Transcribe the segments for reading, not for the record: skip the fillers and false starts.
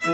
My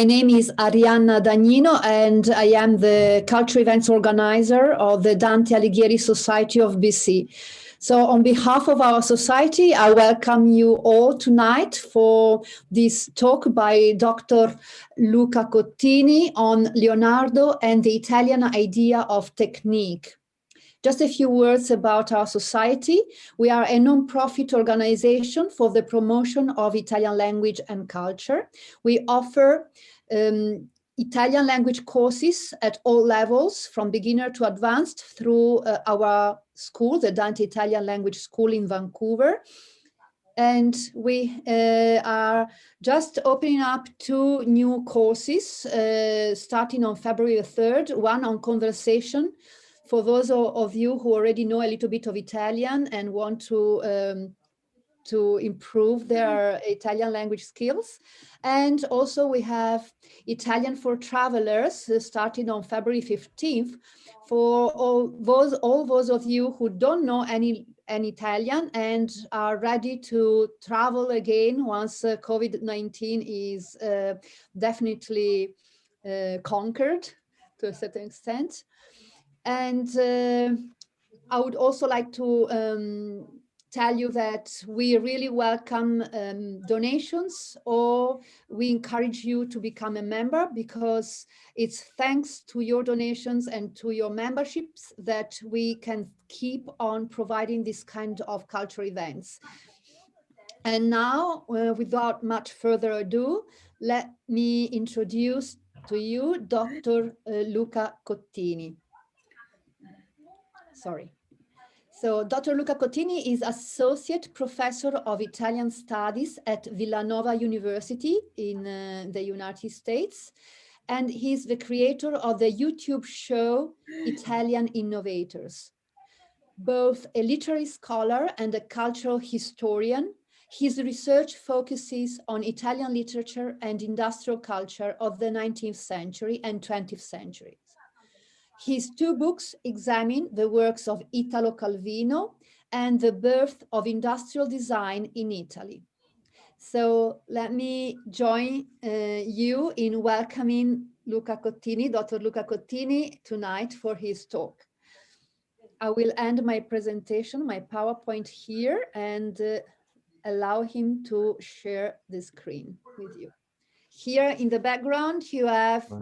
name is Arianna Dagnino, and I am the culture events organizer of the Dante Alighieri Society of BC. So on behalf of our society, I welcome you all tonight for this talk by Dr. Luca Cottini on Leonardo and the Italian idea of technique. Just a few words about our society. We are a non-profit organization for the promotion of Italian language and culture. We offer Italian language courses at all levels, from beginner to advanced, through our school, the Dante Italian Language School in Vancouver. And we are just opening up 2 new courses starting on February 3rd, one on conversation, for those of you who already know a little bit of Italian and want to improve their Italian language skills. And also we have Italian for travelers starting on February 15th for all those of you who don't know any Italian and are ready to travel again once COVID-19 is definitely conquered to a certain extent. And I would also like to tell you that we really welcome donations, or we encourage you to become a member, because it's thanks to your donations and to your memberships that we can keep on providing this kind of cultural events. And now, without much further ado, let me introduce to you Dr. Luca Cottini. Sorry. So Dr. Luca Cottini is Associate Professor of Italian Studies at Villanova University in the United States. And he's the creator of the YouTube show Italian Innovators. Both a literary scholar and a cultural historian, his research focuses on Italian literature and industrial culture of the 19th century and 20th century. His 2 books examine the works of Italo Calvino and the birth of industrial design in Italy. So let me join you in welcoming Luca Cottini, Dr. Luca Cottini, tonight for his talk. I will end my presentation, my PowerPoint here, and allow him to share the screen with you. Here in the background, you have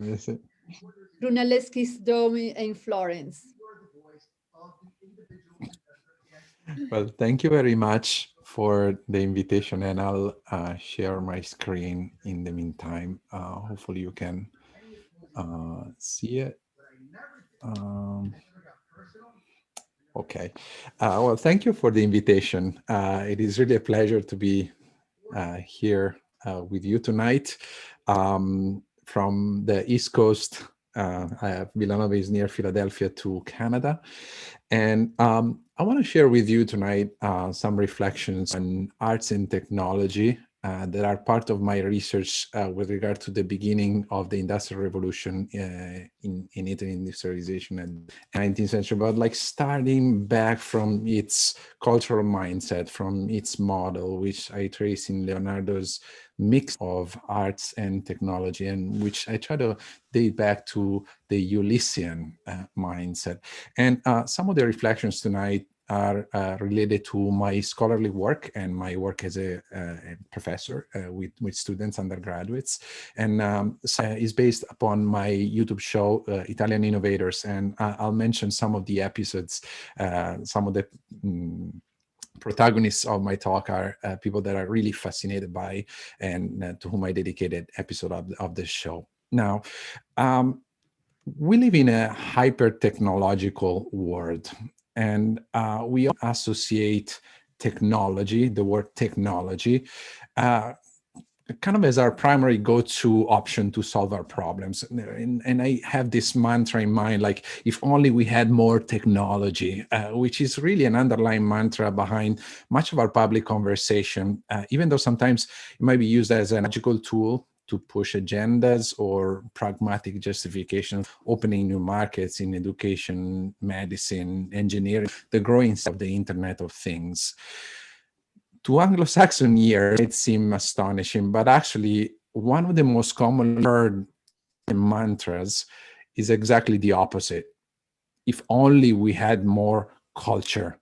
Brunelleschi's Dome in Florence. Well, thank you very much for the invitation, and I'll share my screen in the meantime. Hopefully you can see it. Okay. Well, thank you for the invitation. It is really a pleasure to be here with you tonight. From the East Coast, Villanova is near Philadelphia, to Canada. And I want to share with you tonight some reflections on arts and technology that are part of my research with regard to the beginning of the Industrial Revolution in Italy, industrialization in the 19th century, but like starting back from its cultural mindset, from its model, which I trace in Leonardo's mix of arts and technology, and which I try to date back to the Ulyssian mindset. And some of the reflections tonight are related to my scholarly work and my work as a professor with students, undergraduates, and is based upon my YouTube show, Italian Innovators. And I'll mention some of the episodes, some of the protagonists of my talk are people that are really fascinated by and to whom I dedicated episode of this show. Now, we live in a hyper-technological world, and we associate technology, the word technology, kind of as our primary go-to option to solve our problems. And I have this mantra in mind, like, if only we had more technology, which is really an underlying mantra behind much of our public conversation, even though sometimes it might be used as a magical tool to push agendas or pragmatic justification, opening new markets in education, medicine, engineering, the growing of the Internet of Things. To Anglo-Saxon ears, it seems astonishing, but actually one of the most commonly heard mantras is exactly the opposite. If only we had more culture,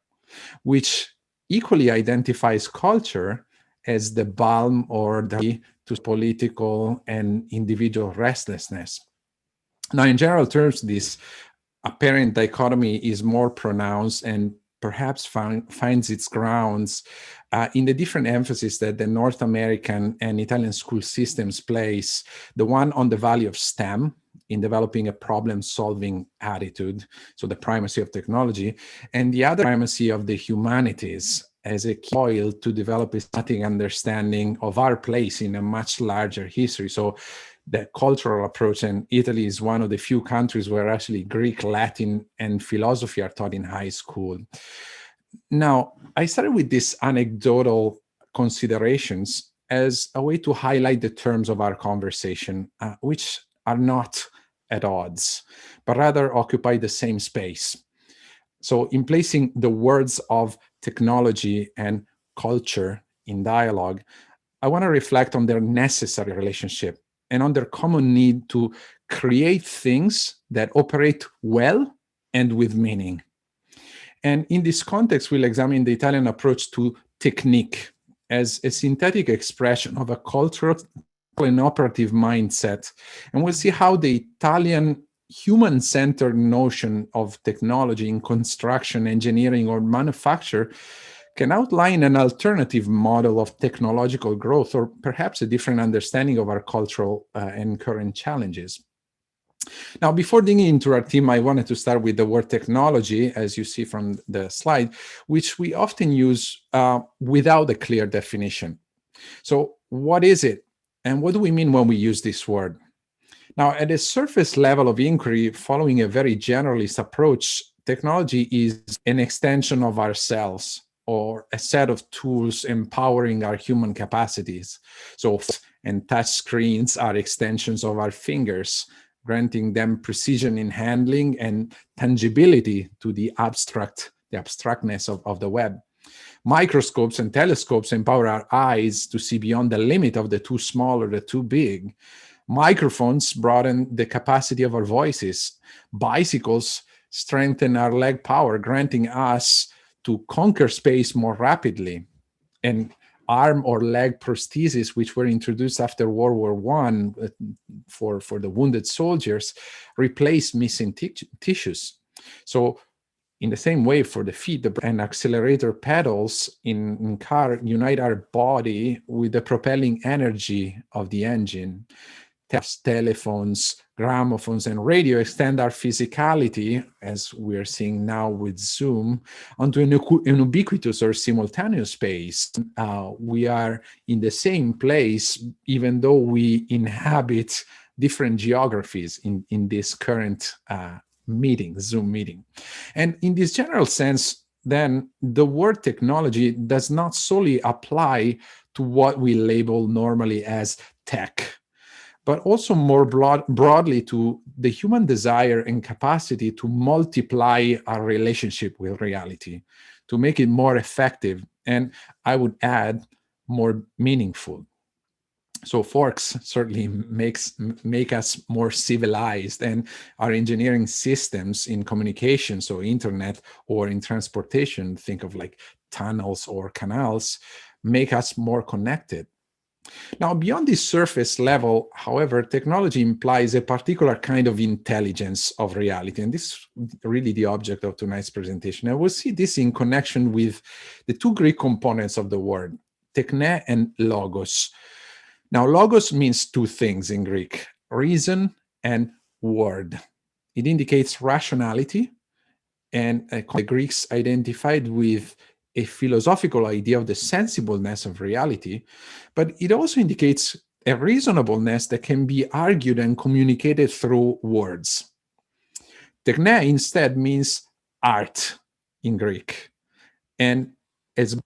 which equally identifies culture as the balm or the key to political and individual restlessness. Now, in general terms, this apparent dichotomy is more pronounced and perhaps finds its grounds in the different emphasis that the North American and Italian school systems place, the one on the value of STEM in developing a problem-solving attitude, so the primacy of technology, and the other primacy of the humanities as a key oil to develop a static understanding of our place in a much larger history. So the cultural approach, and Italy is one of the few countries where actually Greek, Latin, and philosophy are taught in high school. Now, I started with these anecdotal considerations as a way to highlight the terms of our conversation, which are not at odds, but rather occupy the same space. So in placing the words of technology and culture in dialogue, I want to reflect on their necessary relationship and on their common need to create things that operate well and with meaning. And in this context, we'll examine the Italian approach to technique as a synthetic expression of a cultural and operative mindset. And we'll see how the Italian human-centered notion of technology in construction, engineering, or manufacture can outline an alternative model of technological growth, or perhaps a different understanding of our cultural and current challenges. Now, before digging into our theme, I wanted to start with the word technology, as you see from the slide, which we often use without a clear definition. So what is it? And what do we mean when we use this word? Now, at a surface level of inquiry, following a very generalist approach, technology is an extension of ourselves, or a set of tools empowering our human capacities. So, and touch screens are extensions of our fingers, granting them precision in handling and tangibility to the abstractness of the web. Microscopes and telescopes empower our eyes to see beyond the limit of the too small or the too big. Microphones broaden the capacity of our voices. Bicycles strengthen our leg power, granting us to conquer space more rapidly. And arm or leg prostheses, which were introduced after World War I for the wounded soldiers, replace missing tissues. So in the same way, for the feet, and accelerator pedals in car unite our body with the propelling energy of the engine. Telephones, gramophones, and radio extend our physicality, as we're seeing now with Zoom, onto an ubiquitous or simultaneous space. We are in the same place, even though we inhabit different geographies in this current meeting, Zoom meeting. And in this general sense, then the word technology does not solely apply to what we label normally as tech, but also more broadly to the human desire and capacity to multiply our relationship with reality, to make it more effective, and I would add, more meaningful. So forks certainly make us more civilized, and our engineering systems in communication, so internet, or in transportation, think of like tunnels or canals, make us more connected. Now, beyond this surface level, however, technology implies a particular kind of intelligence of reality. And this is really the object of tonight's presentation. And we'll see this in connection with the two Greek components of the word, techne and logos. Now, logos means two things in Greek, reason and word. It indicates rationality, and the Greeks identified with a philosophical idea of the sensibleness of reality, but it also indicates a reasonableness that can be argued and communicated through words. Techne instead means art in Greek, and as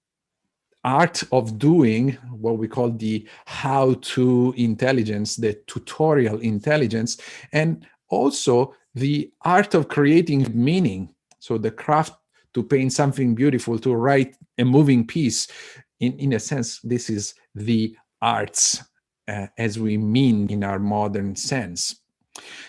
art of doing, what we call the how-to intelligence, the tutorial intelligence, and also the art of creating meaning. So the craft to paint something beautiful, to write a moving piece. In a sense, this is the arts as we mean in our modern sense.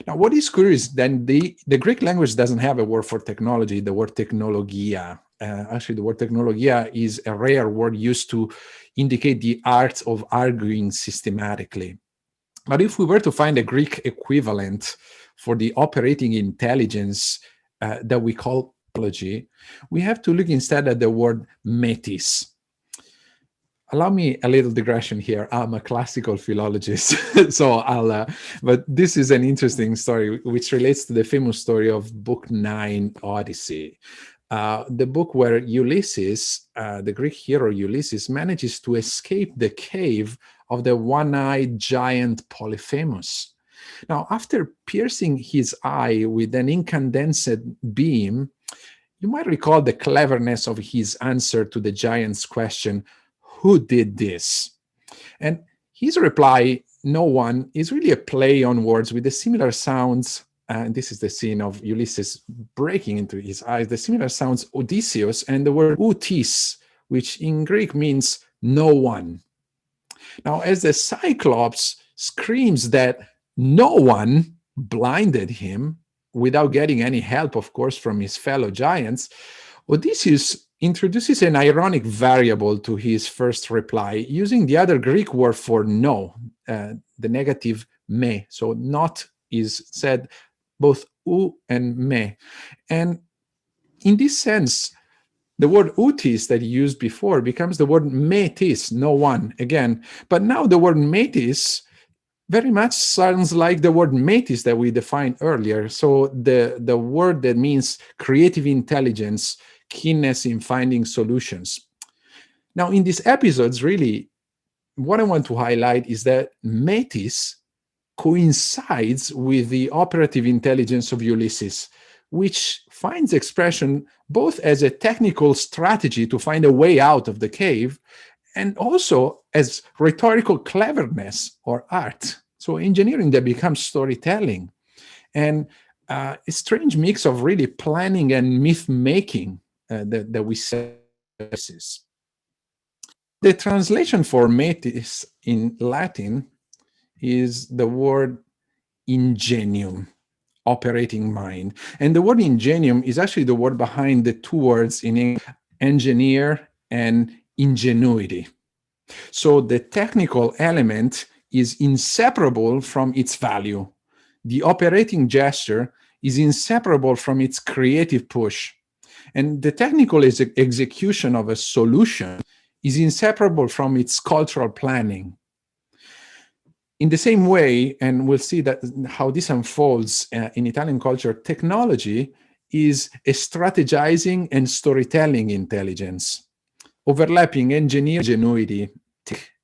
Now, what is curious, then the Greek language doesn't have a word for technology, the word technologia. Actually, the word technologia is a rare word used to indicate the art of arguing systematically. But if we were to find a Greek equivalent for the operating intelligence that we call technology, we have to look instead at the word metis. Allow me a little digression here. I'm a classical philologist, so but this is an interesting story which relates to the famous story of Book 9, Odyssey. The book where Ulysses, the Greek hero Ulysses, manages to escape the cave of the one-eyed giant Polyphemus. Now, after piercing his eye with an incandescent beam, you might recall the cleverness of his answer to the giant's question, "Who did this?" And his reply, "No one," is really a play on words with the similar sounds. And this is the scene of Ulysses breaking into his eyes. The similar sounds Odysseus and the word outis, which in Greek means no one. Now, as the Cyclops screams that no one blinded him without getting any help, of course, from his fellow giants, Odysseus introduces an ironic variable to his first reply using the other Greek word for no, the negative me. So not is said both u and me. And in this sense, the word outis that he used before becomes the word metis, no one, again. But now the word metis very much sounds like the word metis that we defined earlier. So the word that means creative intelligence, keenness in finding solutions. Now, in these episodes, really, what I want to highlight is that metis coincides with the operative intelligence of Ulysses, which finds expression both as a technical strategy to find a way out of the cave and also as rhetorical cleverness or art. So engineering that becomes storytelling, and a strange mix of really planning and myth-making that we see. The translation for metis in Latin is the word ingenium, operating mind. And the word ingenium is actually the word behind the two words in English, engineer and ingenuity. So the technical element is inseparable from its value. The operating gesture is inseparable from its creative push. And the technical execution of a solution is inseparable from its cultural planning. In the same way, and we'll see that how this unfolds in Italian culture, technology is a strategizing and storytelling intelligence, overlapping engineering, ingenuity,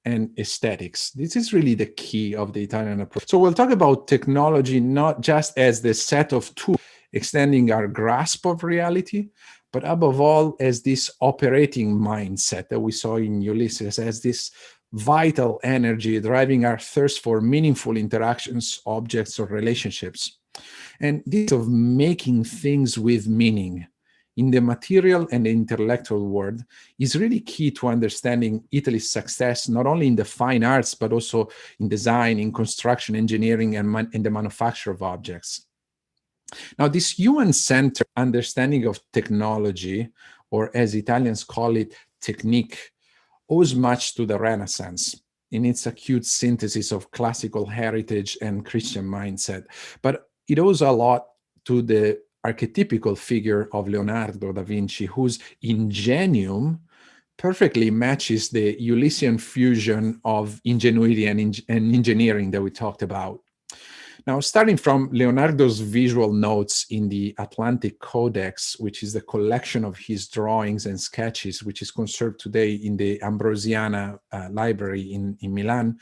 and aesthetics. This is really the key of the Italian approach. So we'll talk about technology not just as the set of tools extending our grasp of reality, but above all as this operating mindset that we saw in Ulysses, as this vital energy driving our thirst for meaningful interactions, objects, or relationships. And this of making things with meaning in the material and the intellectual world is really key to understanding Italy's success, not only in the fine arts, but also in design, in construction, engineering, and in the manufacture of objects. Now, this human-centered understanding of technology, or as Italians call it, technique, owes much to the Renaissance in its acute synthesis of classical heritage and Christian mindset, but it owes a lot to the archetypical figure of Leonardo da Vinci, whose ingenium perfectly matches the Ulyssian fusion of ingenuity and engineering that we talked about. Now, starting from Leonardo's visual notes in the Atlantic Codex, which is the collection of his drawings and sketches, which is conserved today in the Ambrosiana Library in Milan,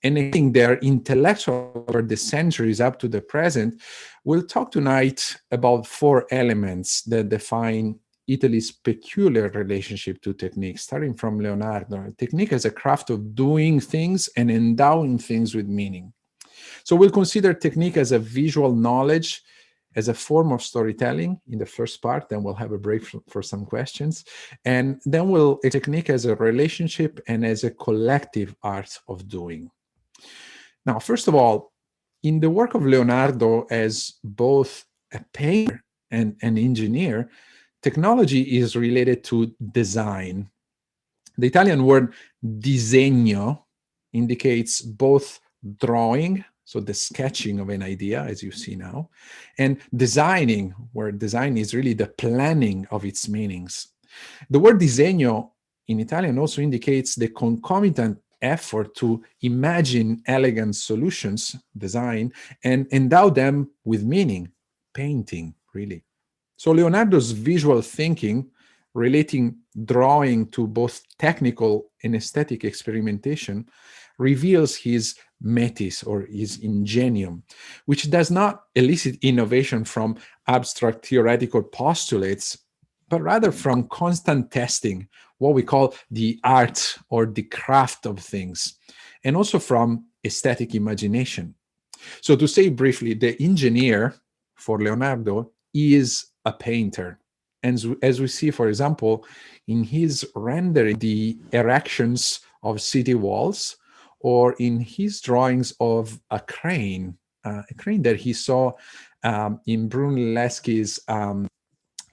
and I think their intellectual over the centuries up to the present, we'll talk tonight about 4 elements that define Italy's peculiar relationship to technique, starting from Leonardo. Technique as a craft of doing things and endowing things with meaning. So we'll consider technique as a visual knowledge, as a form of storytelling in the first part, then we'll have a break for some questions. And then we'll technique as a relationship and as a collective art of doing. Now, first of all, in the work of Leonardo as both a painter and an engineer, technology is related to design. The Italian word disegno indicates both drawing, so the sketching of an idea, as you see now, and designing, where design is really the planning of its meanings. The word disegno in Italian also indicates the concomitant effort to imagine elegant solutions, design, and endow them with meaning, painting, really. So Leonardo's visual thinking, relating drawing to both technical and aesthetic experimentation, reveals his metis, or his ingenium, which does not elicit innovation from abstract theoretical postulates, but rather from constant testing, what we call the art or the craft of things, and also from aesthetic imagination. So to say briefly, the engineer for Leonardo is a painter. And as we see, for example, in his rendering the erections of city walls, or in his drawings of a crane that he saw in Brunelleschi's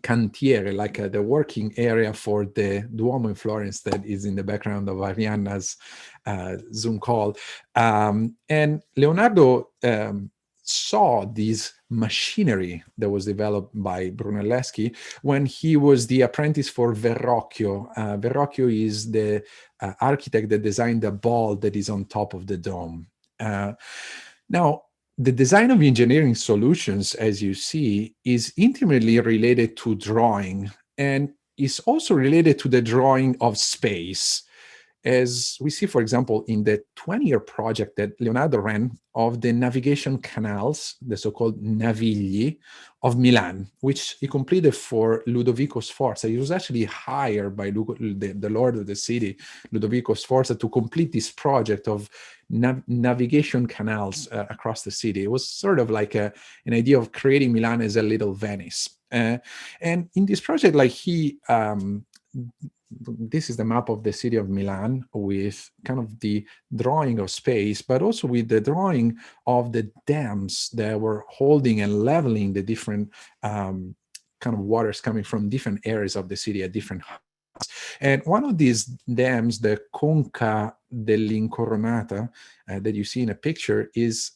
cantiere, like the working area for the Duomo in Florence that is in the background of Arianna's Zoom call. And Leonardo saw this machinery that was developed by Brunelleschi when he was the apprentice for Verrocchio. Verrocchio is the architect that designed the ball that is on top of the dome. Now, the design of engineering solutions, as you see, is intimately related to drawing, and is also related to the drawing of space. As we see, for example, in the 20-year project that Leonardo ran of the navigation canals, the so-called Navigli of Milan, which he completed for Ludovico Sforza. He was actually hired by the lord of the city, Ludovico Sforza, to complete this project of navigation canals across the city. It was sort of like an idea of creating Milan as a little Venice. And in this project, like this is the map of the city of Milan with kind of the drawing of space, but also with the drawing of the dams that were holding and leveling the different kind of waters coming from different areas of the city at different heights. And one of these dams, the Conca dell'Incoronata, that you see in a picture, is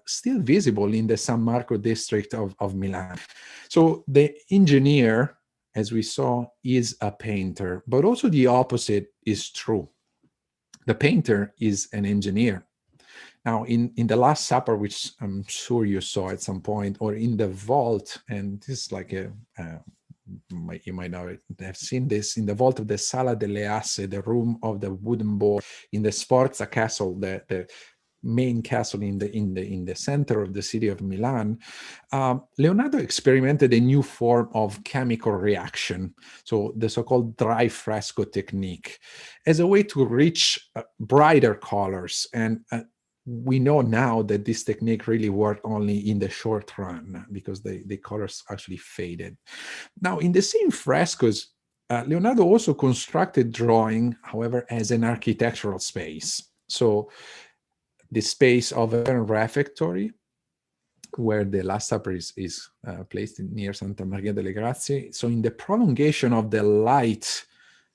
still visible in the San Marco district of Milan. So the engineer, as we saw, is a painter, but also the opposite is true. The painter is an engineer. Now, in the Last Supper, which I'm sure you saw at some point, or in the vault, and this is like you might not have seen this, in the vault of the Sala delle Asse, the room of the wooden board, in the Sforza Castle, the main castle in the center of the city of Milan, Leonardo experimented a new form of chemical reaction, so the so-called dry fresco technique, as a way to reach brighter colors. And we know now that this technique really worked only in the short run because the colors actually faded. Now, in the same frescoes, Leonardo also constructed drawing, however, as an architectural space. So the space of a refectory, where the Last Supper is placed near Santa Maria delle Grazie. So in the prolongation of the light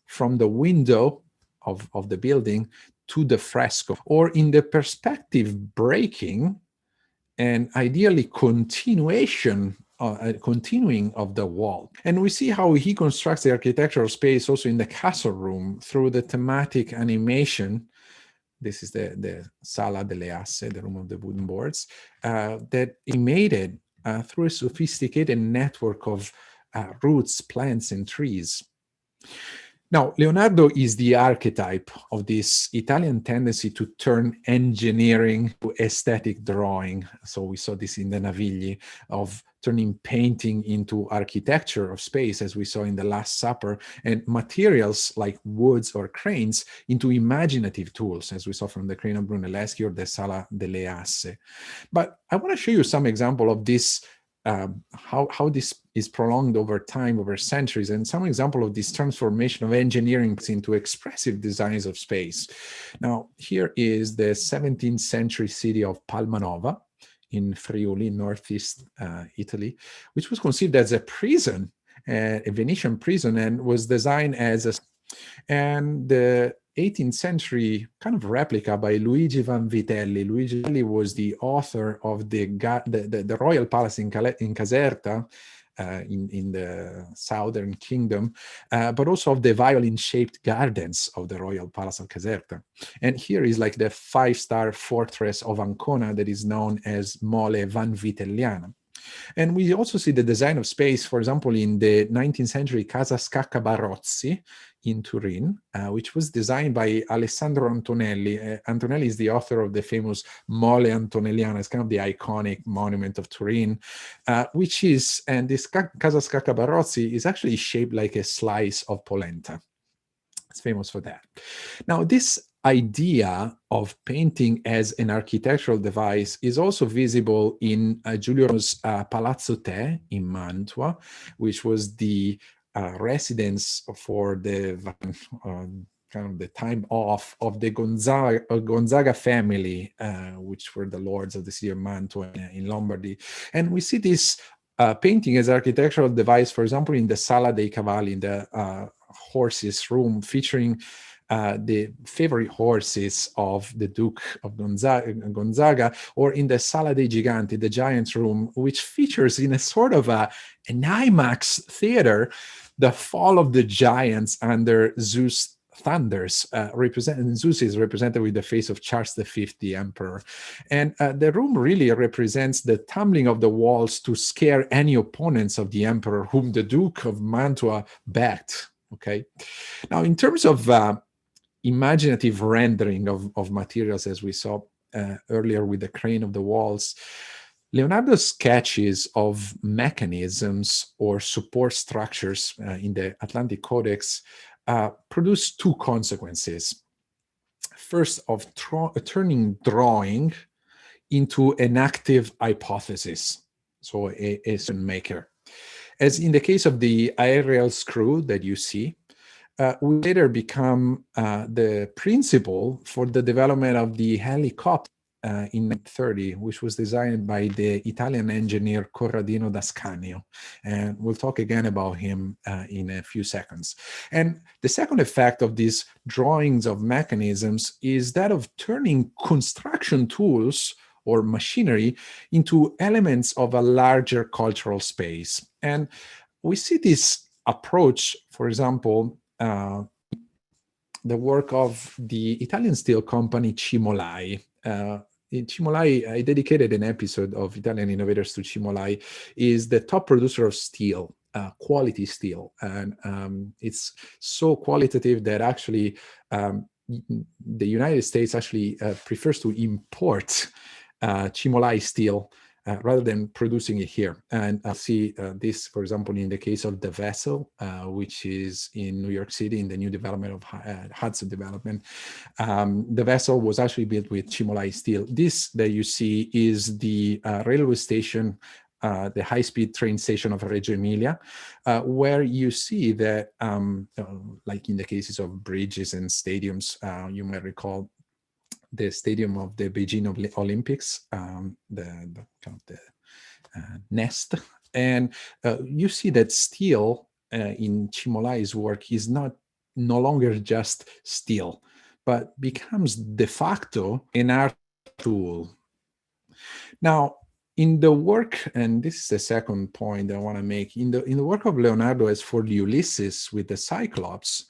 from the window of the building to the fresco, or in the perspective breaking and ideally continuing of the wall. And we see how he constructs the architectural space also in the castle room through the thematic animation this is the Sala delle Asse, the room of the wooden boards, that animated through a sophisticated network of roots, plants, and trees. Now, Leonardo is the archetype of this Italian tendency to turn engineering to aesthetic drawing. So we saw this in the Navigli, of turning painting into architecture of space, as we saw in the Last Supper, and materials like woods or cranes into imaginative tools, as we saw from the crane of Brunelleschi or the Sala delle Asse. But I want to show you some example of this, how this is prolonged over time, over centuries, and some example of this transformation of engineering into expressive designs of space. Now, here is the 17th century city of Palmanova in Friuli, northeast Italy, which was conceived as a prison, a Venetian prison, and was designed as a... And the 18th century kind of replica by Luigi Vanvitelli. Luigi Vanvitelli was the author of the Royal Palace in Caserta, in the Southern Kingdom, but also of the violin-shaped gardens of the Royal Palace of Caserta. And here is like the 5-star fortress of Ancona that is known as Mole Vanvitelliana. And we also see the design of space, for example, in the 19th century Casa Scacca Barozzi in Turin, which was designed by Alessandro Antonelli. Antonelli is the author of the famous Mole Antonelliana. It's kind of the iconic monument of Turin, which is, and this Casa Scacca Barozzi is actually shaped like a slice of polenta. It's famous for that. Now, this idea of painting as an architectural device is also visible in Giulio Romano's Palazzo Te in Mantua, which was the residence for the kind of the time off of the Gonzaga family, which were the lords of the city of Mantua in Lombardy. And we see this painting as architectural device, for example, in the Sala dei Cavalli, in the horses room, featuring the favorite horses of the Duke of Gonzaga, or in the Sala dei Giganti, the Giants Room, which features in a sort of an IMAX theater, the fall of the giants under Zeus' thunders. Zeus is represented with the face of Charles V, the emperor. And the room really represents the tumbling of the walls to scare any opponents of the emperor, whom the Duke of Mantua backed. Okay. Now, in terms of imaginative rendering of materials, as we saw earlier with the crane of the walls, Leonardo's sketches of mechanisms or support structures in the Atlantic Codex produce two consequences. First, of turning drawing into an active hypothesis, so a maker. As in the case of the aerial screw that you see, will later become the principle for the development of the helicopter in 1930, which was designed by the Italian engineer Corradino d'Ascanio. And we'll talk again about him in a few seconds. And the second effect of these drawings of mechanisms is that of turning construction tools or machinery into elements of a larger cultural space. And we see this approach, for example, the work of the Italian steel company Cimolai. Cimolai, I dedicated an episode of Italian Innovators to Cimolai, is the top producer of steel, quality steel. And it's so qualitative that actually the United States actually prefers to import Cimolai steel rather than producing it here. And I see this, for example, in the case of the vessel, which is in New York City in the new development of Hudson development. The vessel was actually built with Cimolai steel. This that you see is the railway station, the high-speed train station of Reggio Emilia, where you see that, like in the cases of bridges and stadiums, you might recall the stadium of the Beijing Olympics, the kind of the nest. And you see that steel in Cimolai's work is no longer just steel, but becomes de facto an art tool. Now, in the work, and this is the second point I want to make, in the work of Leonardo as for the Ulysses with the Cyclops,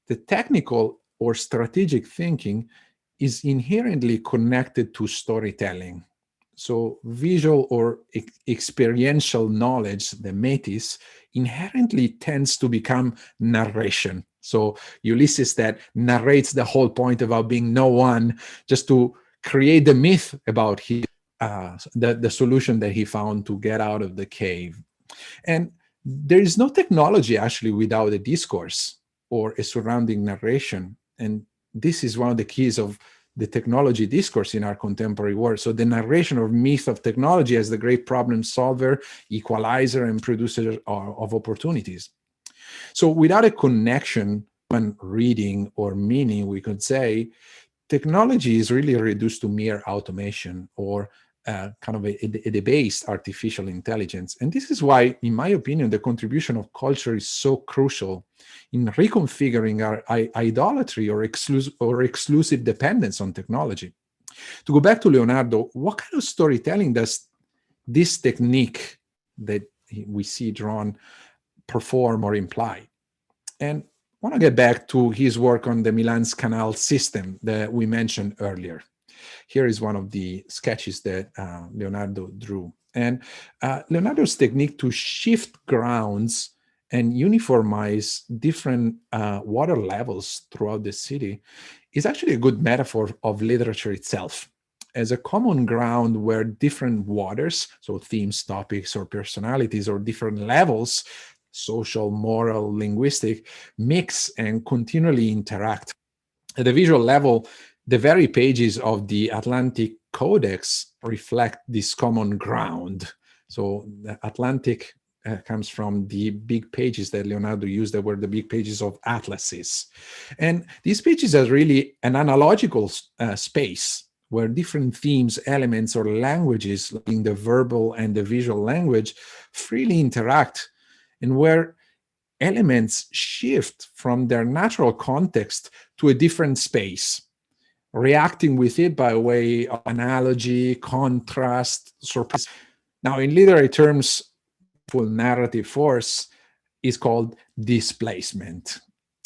the technical or strategic thinking is inherently connected to storytelling. So visual or experiential knowledge, the metis, inherently tends to become narration. So Ulysses that narrates the whole point about being no one, just to create the myth about his, the solution that he found to get out of the cave. And there is no technology actually without a discourse or a surrounding narration. And this is one of the keys of the technology discourse in our contemporary world. So the narration or myth of technology as the great problem solver, equalizer, and producer of opportunities. So without a connection when reading or meaning, we could say, technology is really reduced to mere automation or kind of a debased artificial intelligence. And this is why, in my opinion, the contribution of culture is so crucial in reconfiguring our idolatry or exclusive dependence on technology. To go back to Leonardo, what kind of storytelling does this technique that we see drawn perform or imply? And I want to get back to his work on the Milan's canal system that we mentioned earlier. Here is one of the sketches that Leonardo drew. And Leonardo's technique to shift grounds and uniformize different water levels throughout the city is actually a good metaphor of literature itself as a common ground where different waters, so themes, topics, or personalities, or different levels, social, moral, linguistic, mix and continually interact. At the visual level, the very pages of the Atlantic Codex reflect this common ground. So the Atlantic comes from the big pages that Leonardo used, that were the big pages of atlases. And these pages are really an analogical space where different themes, elements, or languages, like the verbal and the visual language, freely interact, and where elements shift from their natural context to a different space, reacting with it by way of analogy, contrast, surprise. Now, in literary terms, full narrative force is called displacement.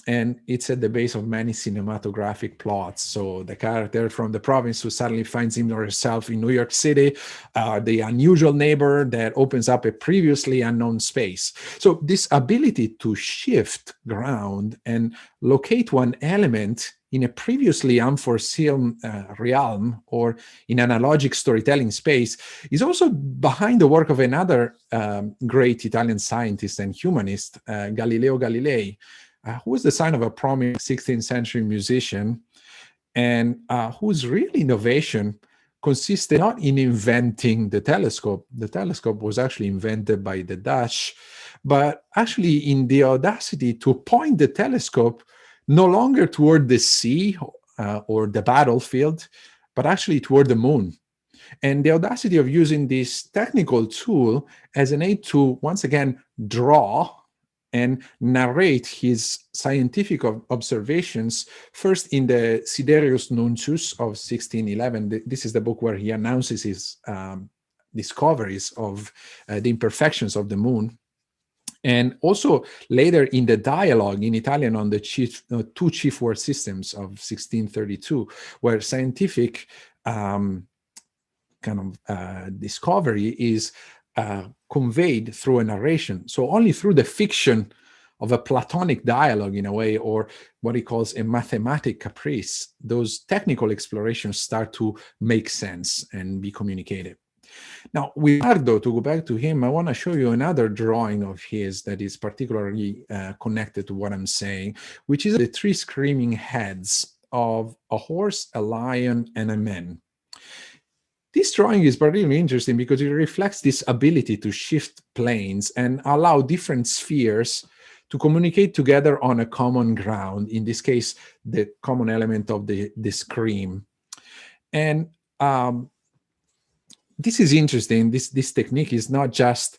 And it's at the base of many cinematographic plots. So the character from the province who suddenly finds him or herself in New York City, the unusual neighbor that opens up a previously unknown space. So this ability to shift ground and locate one element in a previously unforeseen realm or in an analogic storytelling space is also behind the work of another great Italian scientist and humanist, Galileo Galilei, who was the son of a prominent 16th century musician, and whose real innovation consisted not in inventing the telescope. The telescope was actually invented by the Dutch, but actually in the audacity to point the telescope no longer toward the sea or the battlefield, but actually toward the moon. And the audacity of using this technical tool as an aid to, once again, draw and narrate his scientific observations, first in the Siderius Nuncius of 1611. This is the book where he announces his discoveries of the imperfections of the moon. And also later in the dialogue in Italian on the two chief word systems of 1632, where scientific discovery is conveyed through a narration. So only through the fiction of a Platonic dialogue, in a way, or what he calls a mathematic caprice, those technical explorations start to make sense and be communicated. Now, with Leonardo, to go back to him, I want to show you another drawing of his that is particularly connected to what I'm saying, which is the three screaming heads of a horse, a lion, and a man. This drawing is particularly interesting because it reflects this ability to shift planes and allow different spheres to communicate together on a common ground, in this case, the common element of the scream. And this is interesting. This technique is not just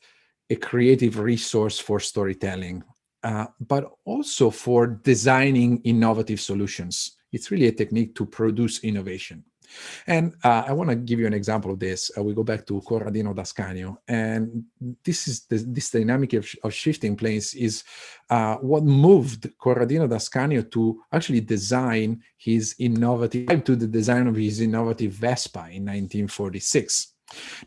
a creative resource for storytelling, but also for designing innovative solutions. It's really a technique to produce innovation. And I want to give you an example of this. We go back to Corradino d'Ascanio, and this dynamic of shifting planes is what moved Corradino d'Ascanio to actually design his the design of his innovative Vespa in 1946.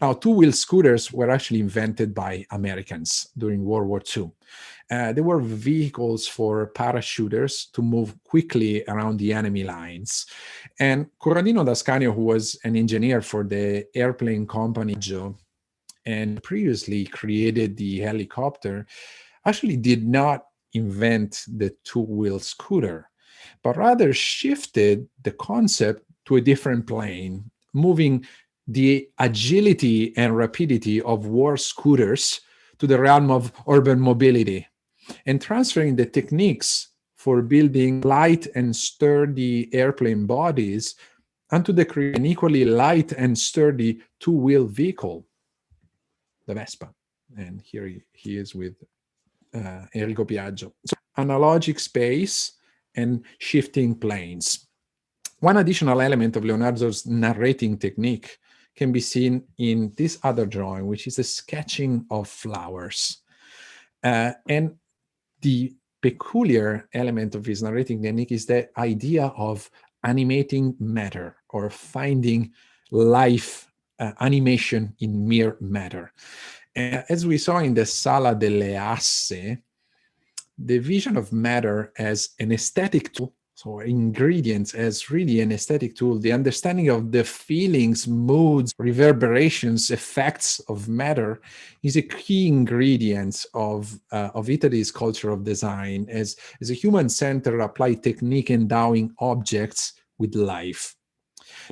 Now, two-wheel scooters were actually invented by Americans during World War II. They were vehicles for parachuters to move quickly around the enemy lines. And Corradino d'Ascanio, who was an engineer for the airplane company and previously created the helicopter, actually did not invent the two-wheel scooter, but rather shifted the concept to a different plane, moving the agility and rapidity of war scooters to the realm of urban mobility, and transferring the techniques for building light and sturdy airplane bodies onto an equally light and sturdy two-wheel vehicle, the Vespa. And here he is with Enrico Piaggio. So, analogic space and shifting planes. One additional element of Leonardo's narrating technique can be seen in this other drawing, which is a sketching of flowers. And the peculiar element of his narrating technique is the idea of animating matter, or finding life, animation in mere matter. As we saw in the Sala delle Asse, the vision of matter as an aesthetic tool, so ingredients as really an aesthetic tool, the understanding of the feelings, moods, reverberations, effects of matter is a key ingredient of Italy's culture of design as a human-centered applied technique endowing objects with life.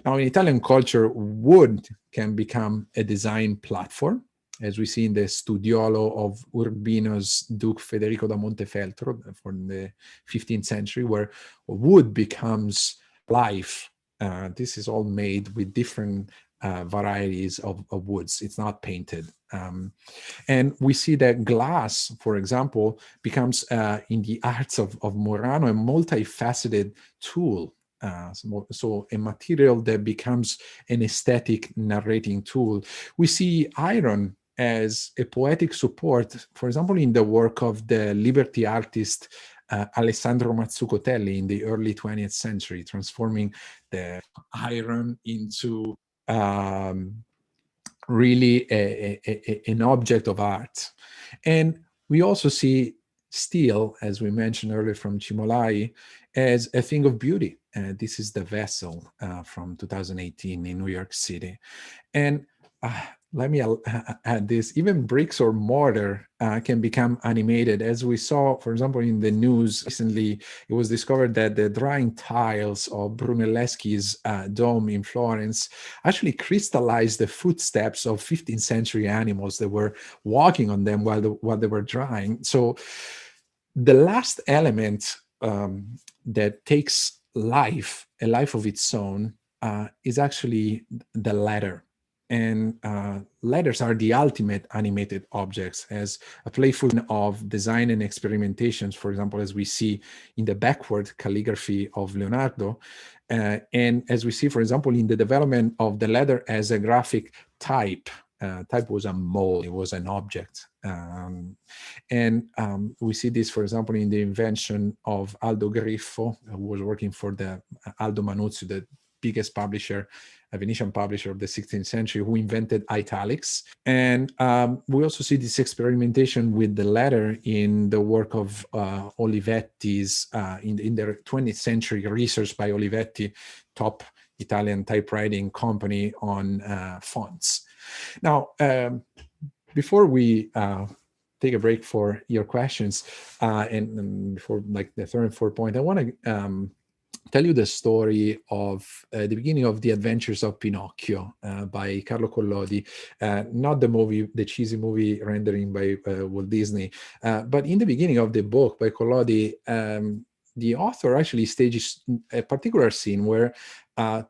Now, in Italian culture, wood can become a design platform, as we see in the Studiolo of Urbino's Duke Federico da Montefeltro from the 15th century, where wood becomes life. This is all made with different varieties of woods. It's not painted. And we see that glass, for example, becomes in the arts of Murano a multifaceted tool. So a material that becomes an aesthetic narrating tool. We see iron as a poetic support, for example, in the work of the Liberty artist Alessandro Mazzucotelli in the early 20th century, transforming the iron into really an object of art. And we also see steel, as we mentioned earlier from Cimolai, as a thing of beauty. This is the vessel from 2018 in New York City. And let me add this, even bricks or mortar can become animated. As we saw, for example, in the news recently, it was discovered that the drying tiles of Brunelleschi's dome in Florence actually crystallized the footsteps of 15th century animals that were walking on them while they were drying. So the last element that takes life, a life of its own, is actually the letter. And letters are the ultimate animated objects, as a playful of design and experimentations, for example, as we see in the backward calligraphy of Leonardo, and as we see, for example, in the development of the letter as a graphic type. Type was a mold, it was an object. We see this, for example, in the invention of Aldo Griffo, who was working for the Aldo Manuzio, the biggest publisher, a Venetian publisher of the 16th century, who invented italics. And we also see this experimentation with the letter in the work of Olivetti's, in the 20th century research by Olivetti, top Italian typewriting company, on fonts. Now, before we take a break for your questions, and before like the third and fourth point, I want to tell you the story of the beginning of The Adventures of Pinocchio by Carlo Collodi, not the movie, the cheesy movie rendering by Walt Disney, but in the beginning of the book by Collodi, the author actually stages a particular scene where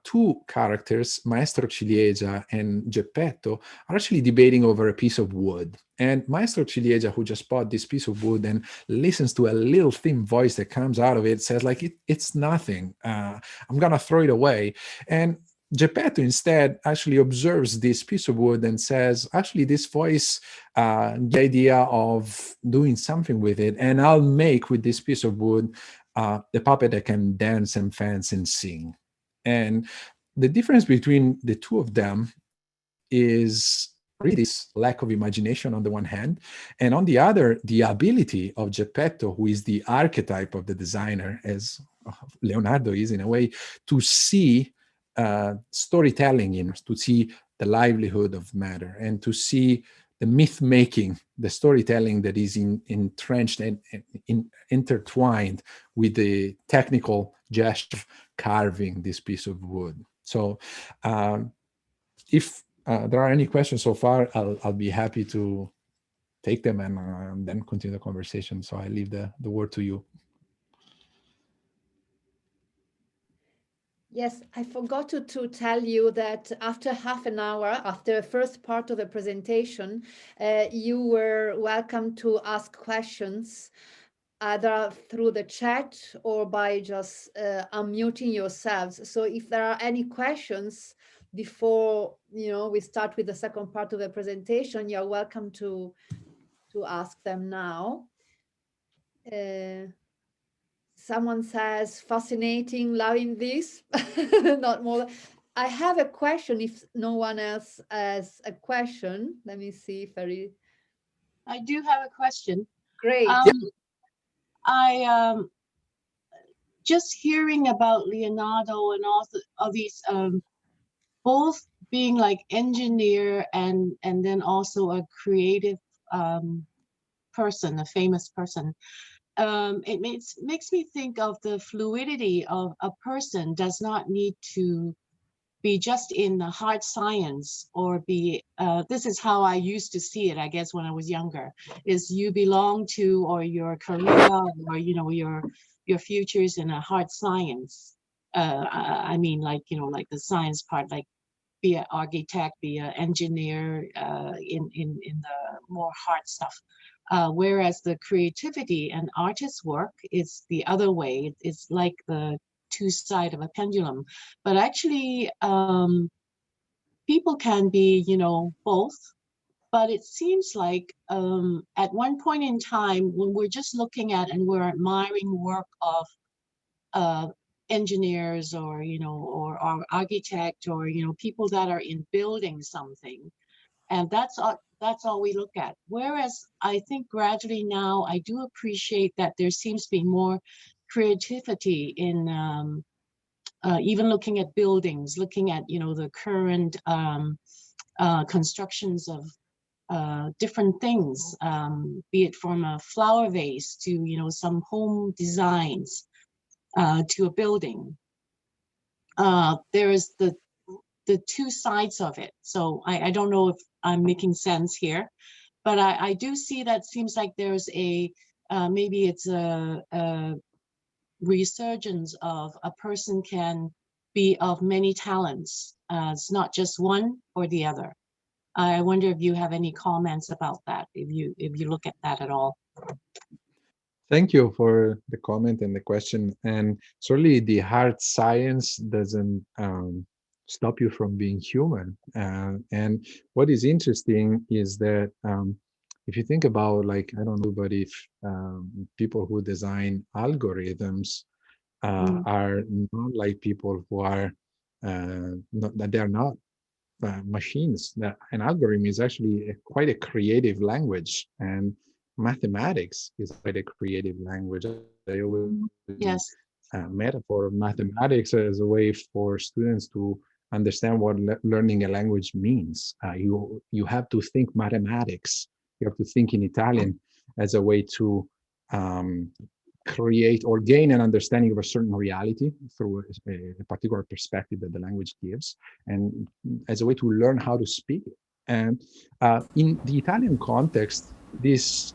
two characters, Maestro Ciliegia and Geppetto, are actually debating over a piece of wood. And Maestro Ciliegia, who just bought this piece of wood and listens to a little thin voice that comes out of it, says like, it's nothing. I'm going to throw it away. And Geppetto instead actually observes this piece of wood and says, actually, this voice, the idea of doing something with it, and I'll make with this piece of wood a puppet that can dance and fence and sing. And the difference between the two of them is really this lack of imagination on the one hand, and on the other, the ability of Geppetto, who is the archetype of the designer, as Leonardo is in a way, to see storytelling to see the livelihood of matter, and to see the myth making, the storytelling that is entrenched and intertwined with the technical gesture of carving this piece of wood. So if there are any questions so far, I'll be happy to take them and then continue the conversation. So I leave the word to you. Yes, I forgot to tell you that after half an hour, after the first part of the presentation, you were welcome to ask questions either through the chat or by just unmuting yourselves. So if there are any questions before we start with the second part of the presentation, you're welcome to ask them now. Someone says, fascinating, loving this. Not more. I have a question if no one else has a question. Let me see if I do have a question. Great. I just hearing about Leonardo and all these both being like engineer and then also a creative person, a famous person. It makes me think of the fluidity of a person does not need to be just in the hard science or be, this is how I used to see it, I guess, when I was younger, is you belong to, or your career, or, your futures in a hard science. I mean, like, like the science part, like be an architect, be an engineer, in the more hard stuff. Whereas the creativity and artist work is the other way. It's like the two sides of a pendulum. But actually, people can be, both. But it seems like at one point in time, when we're just looking at and we're admiring work of engineers or, or architect or, people that are in building something, and that's all we look at. Whereas I think gradually now I do appreciate that there seems to be more creativity in even looking at buildings, looking at, the current constructions of different things, be it from a flower vase to, some home designs, to a building. There is the two sides of it. So I don't know if I'm making sense here, but I do see that seems like there's a, maybe it's a resurgence of a person can be of many talents. It's not just one or the other. I wonder if you have any comments about that, if you look at that at all. Thank you for the comment and the question. And certainly the hard science doesn't stop you from being human. And what is interesting is that if you think about, like, I don't know, but if people who design algorithms are not like people who are, that they're not machines. That an algorithm is actually quite a creative language, and mathematics is quite a creative language. I always Yes. Metaphor of mathematics as a way for students to understand what learning a language means. You have to think mathematics. You have to think in Italian as a way to create or gain an understanding of a certain reality through a particular perspective that the language gives, and as a way to learn how to speak it. And in the Italian context, this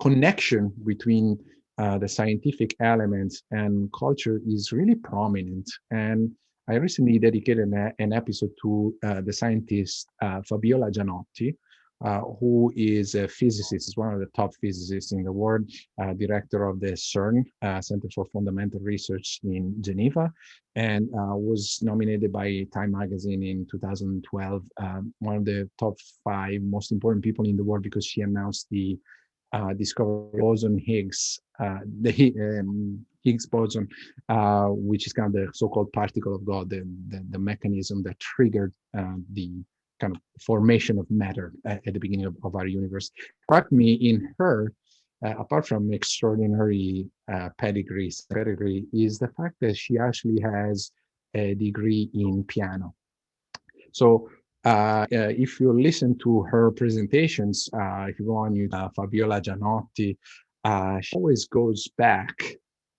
connection between the scientific elements and culture is really prominent. And I recently dedicated an episode to the scientist Fabiola Gianotti, who is a physicist, is one of the top physicists in the world, director of the CERN, Center for Fundamental Research in Geneva, and was nominated by Time Magazine in 2012, one of the top 5 most important people in the world, because she announced the discovery of boson Higgs, Higgs boson, which is kind of the so-called particle of God, the mechanism that triggered the kind of formation of matter at the beginning of our universe. Struck me in her, apart from extraordinary pedigree, is the fact that she actually has a degree in piano. So if you listen to her presentations, if you go on Fabiola Gianotti, she always goes back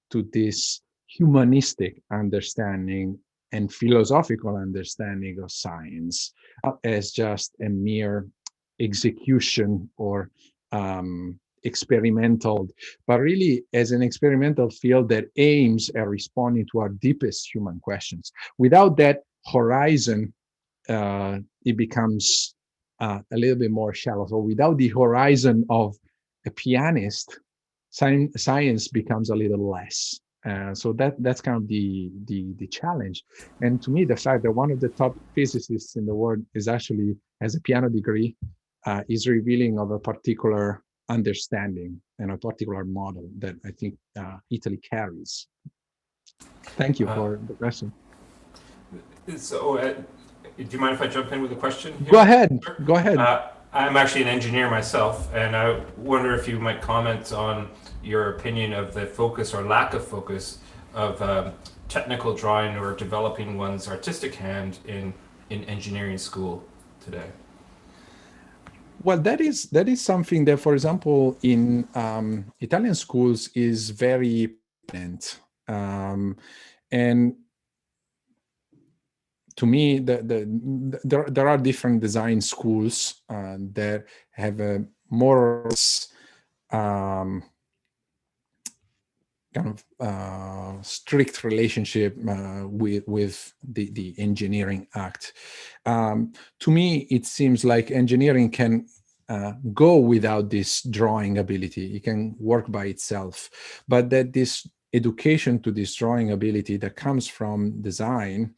to this humanistic understanding and philosophical understanding of science, not as just a mere execution or experimental, but really as an experimental field that aims at responding to our deepest human questions. Without that horizon, it becomes a little bit more shallow. So without the horizon of a pianist, science becomes a little less. So that's kind of the challenge. And to me, the fact that one of the top physicists in the world is actually has a piano degree is revealing of a particular understanding and a particular model that I think Italy carries. Thank you for the question. So, do you mind if I jump in with a question here? Go ahead. Go ahead. I'm actually an engineer myself, and I wonder if you might comment on your opinion of the focus or lack of focus of technical drawing or developing one's artistic hand in engineering school today. Well, that is something that, for example, in Italian schools is very important. And to me, there are different design schools that have a more or less kind of strict relationship with the engineering act. To me, it seems like engineering can go without this drawing ability. It can work by itself, but that this education to this drawing ability that comes from design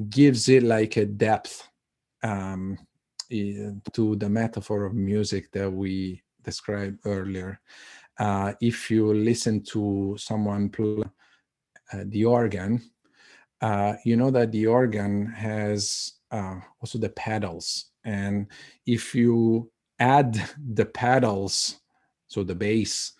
gives it like a depth to the metaphor of music that we described earlier. If you listen to someone play the organ, you know that the organ has also the pedals. And if you add the pedals, so the bass,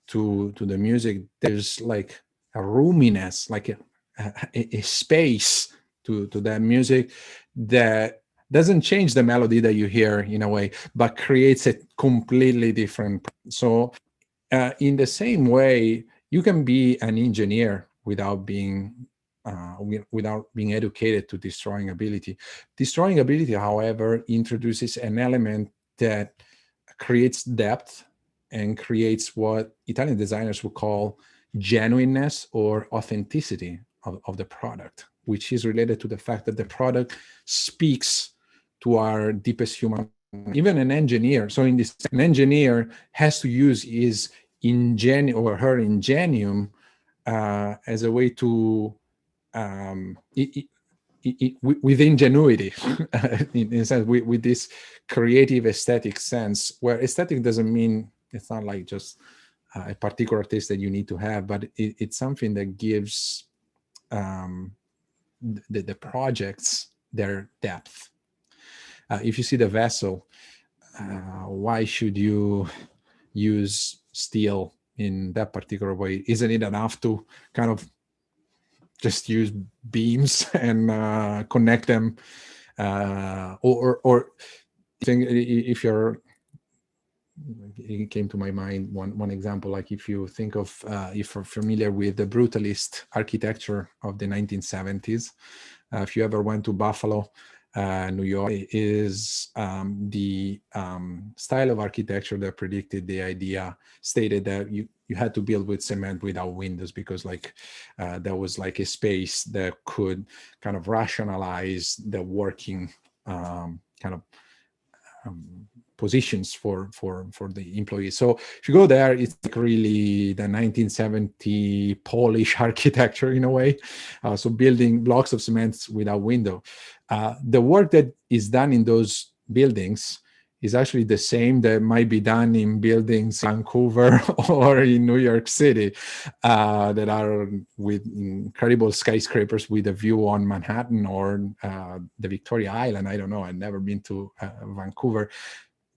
to the music, there's like a roominess, like a space to that music that doesn't change the melody that you hear in a way, but creates a completely different. So in the same way, you can be an engineer without being educated to this drawing ability. This drawing ability, however, introduces an element that creates depth and creates what Italian designers would call genuineness or authenticity of the product, which is related to the fact that the product speaks to our deepest human. Even an engineer, so in this, an engineer has to use his ingenium or her ingenium as a way to with ingenuity, in a sense, with this creative aesthetic sense, where aesthetic doesn't mean, it's not like just a particular taste that you need to have, but it's something that gives the projects their depth. If you see the vessel, why should you use steel in that particular way? Isn't it enough to kind of just use beams and connect them? Or if you're, it came to my mind one example, like if you think of, if you're familiar with the brutalist architecture of the 1970s, if you ever went to Buffalo, New York, is the style of architecture that predicted the idea, stated that you had to build with cement without windows, because like there was like a space that could kind of rationalize the working kind of positions for the employees. So if you go there, it's like really the 1970 Polish architecture in a way. So building blocks of cement without window. The work that is done in those buildings is actually the same that might be done in buildings in Vancouver or in New York City that are with incredible skyscrapers with a view on Manhattan or the Victoria Island. I don't know, I've never been to Vancouver.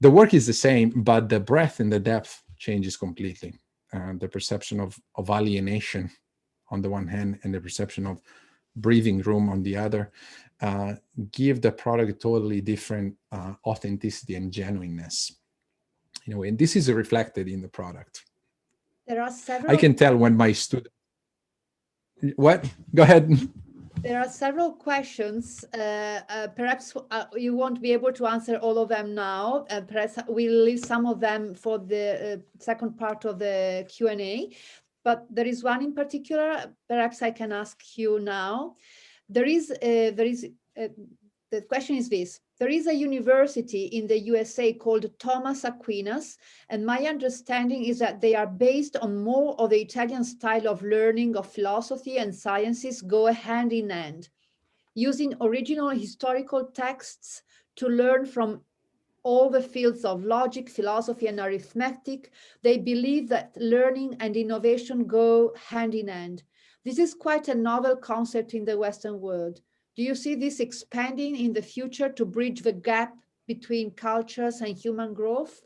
The work is the same, but the breadth and the depth changes completely. The perception of alienation on the one hand and the perception of breathing room on the other give the product a totally different authenticity and genuineness in a way. And this is reflected in the product. There are several. I can tell when my student. What? Go ahead. There are several questions. Perhaps you won't be able to answer all of them now. Perhaps we'll leave some of them for the second part of the Q&A. But there is one in particular, perhaps I can ask you now. The question is this. There is a university in the USA called Thomas Aquinas, and my understanding is that they are based on more of the Italian style of learning of philosophy and sciences go hand in hand, using original historical texts to learn from all the fields of logic, philosophy, and arithmetic. They believe that learning and innovation go hand in hand. This is quite a novel concept in the Western world. Do you see this expanding in the future to bridge the gap between cultures and human growth?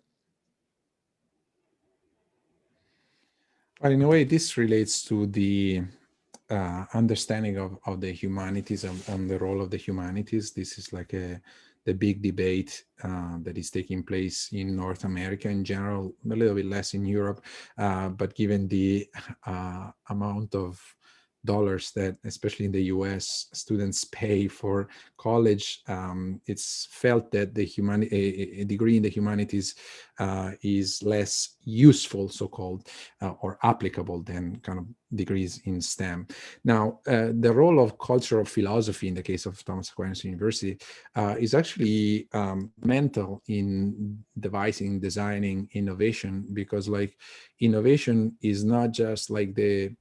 Well, in a way, this relates to the understanding of the humanities and the role of the humanities. This is like the big debate that is taking place in North America in general, a little bit less in Europe, but given the amount of dollars that, especially in the US, students pay for college, it's felt that a degree in the humanities is less useful, so-called, or applicable than kind of degrees in STEM. Now, the role of cultural philosophy in the case of Thomas Aquinas University is actually mental in devising, designing innovation, because like innovation is not just like the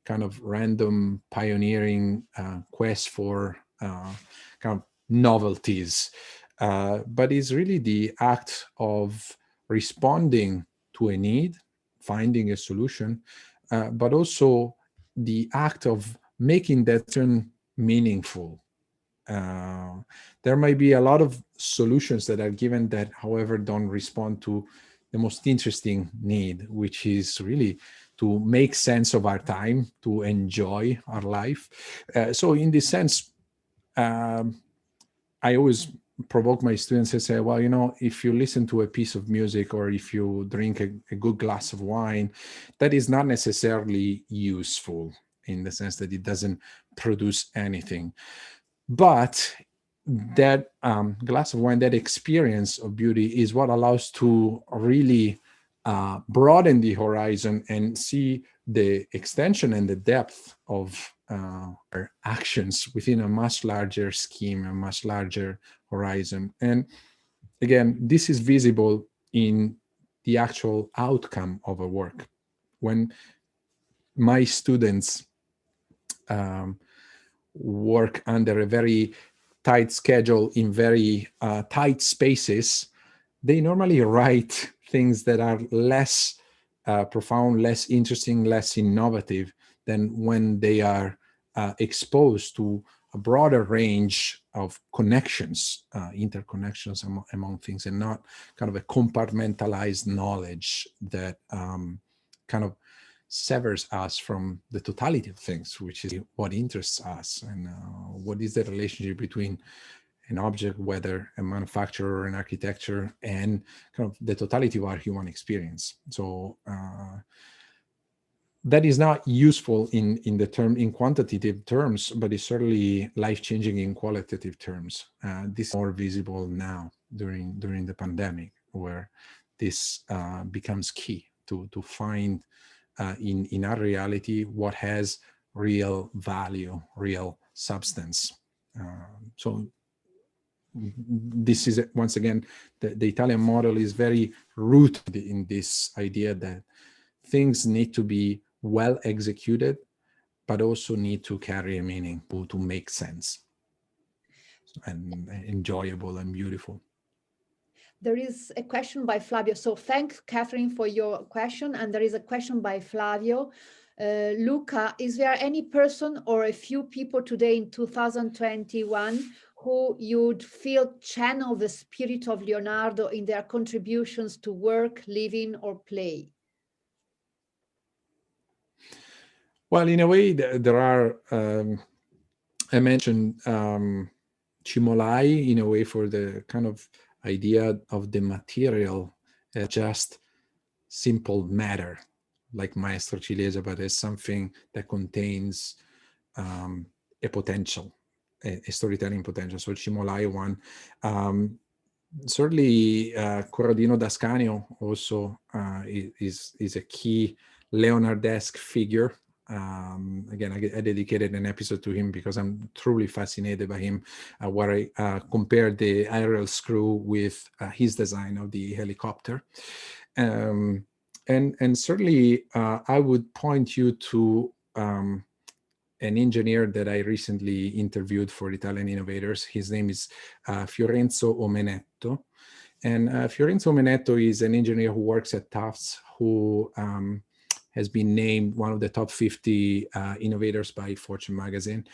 kind of random pioneering quest for kind of novelties, but it's really the act of responding to a need, finding a solution, but also the act of making that turn meaningful. There might be a lot of solutions that are given that, however, don't respond to the most interesting need, which is really to make sense of our time, to enjoy our life. So in this sense, I always provoke my students and say, well, you know, if you listen to a piece of music or if you drink a good glass of wine, that is not necessarily useful in the sense that it doesn't produce anything. But that glass of wine, that experience of beauty is what allows to really broaden the horizon and see the extension and the depth of our actions within a much larger scheme, a much larger horizon. And again, this is visible in the actual outcome of a work. When my students work under a very tight schedule in very tight spaces, they normally write things that are less profound, less interesting, less innovative than when they are exposed to a broader range of connections, interconnections among things, and not kind of a compartmentalized knowledge that kind of severs us from the totality of things, which is what interests us, and what is the relationship between an object, whether a manufacturer or an architecture, and kind of the totality of our human experience. So that is not useful in quantitative terms, but it's certainly life-changing in qualitative terms. This is more visible now during the pandemic, where this becomes key to find in our reality what has real value, real substance. So this is, once again, the Italian model is very rooted in this idea that things need to be well executed, but also need to carry a meaning, to make sense, and enjoyable and beautiful. There is a question by Flavio. So thanks, Catherine, for your question. And there is a question by Flavio. Luca, is there any person or a few people today in 2021 who you'd feel channel the spirit of Leonardo in their contributions to work, living, or play? Well, in a way, there are, I mentioned Cimolai, in a way, for the kind of idea of the material as just simple matter, like Maestro Ciliegia, but as something that contains a potential, a storytelling potential. So Cimolai one. Certainly Corradino d'Ascanio also is a key Leonardesque figure. Again, I dedicated an episode to him because I'm truly fascinated by him, where I compared the aerial screw with his design of the helicopter. And certainly I would point you to an engineer that I recently interviewed for Italian Innovators. His name is Fiorenzo Omenetto. And Fiorenzo Omenetto is an engineer who works at Tufts, who has been named one of the top 50 innovators by Fortune magazine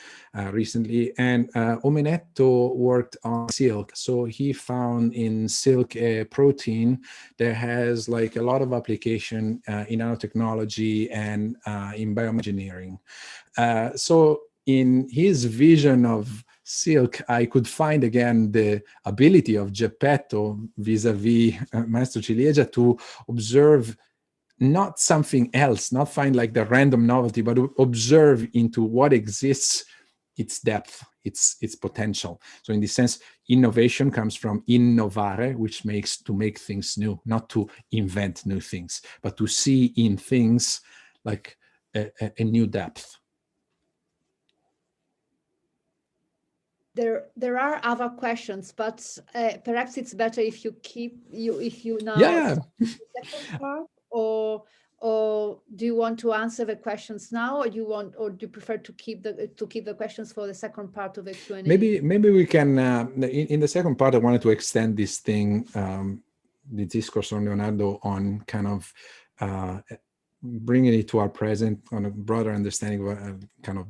recently. And Omenetto worked on silk. So he found in silk a protein that has like a lot of application in nanotechnology and in bioengineering. So in his vision of silk, I could find again the ability of Geppetto vis-a-vis Maestro Ciliegia to observe not something else, not find like the random novelty, but observe into what exists, its depth, its potential. So in this sense, innovation comes from innovare, which makes to make things new, not to invent new things, but to see in things like a new depth. There are other questions, but perhaps it's better if you now Yeah. the second part, or do you want to answer the questions now, or do you prefer to keep the questions for the second part of the Q&A? Maybe we can in the second part. I wanted to extend this thing, the discourse on Leonardo, on kind of bringing it to our present on a broader understanding of kind of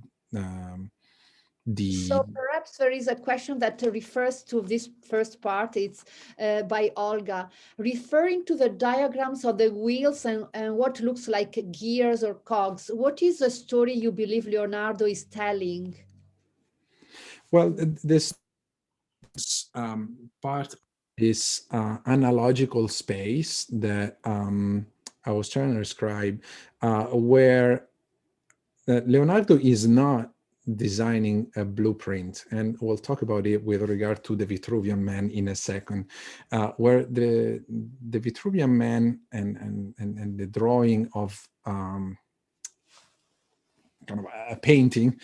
So perhaps there is a question that refers to this first part. It's by Olga, referring to the diagrams of the wheels and what looks like gears or cogs. What is the story you believe Leonardo is telling? Well, this part is analogical space that I was trying to describe, where Leonardo is not designing a blueprint, and we'll talk about it with regard to the Vitruvian Man in a second, where the Vitruvian Man and the drawing of kind of a painting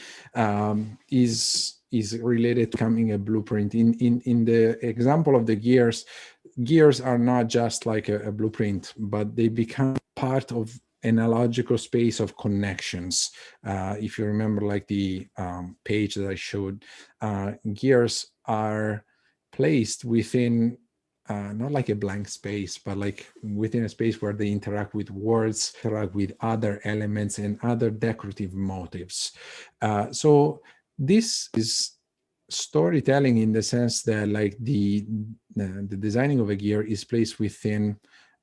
is related to becoming a blueprint. In the example of the gears are not just like a blueprint, but they become part of an analogical space of connections. If you remember, like the page that I showed, gears are placed within not like a blank space, but like within a space where they interact with words, interact with other elements and other decorative motifs. So this is storytelling in the sense that like the designing of a gear is placed within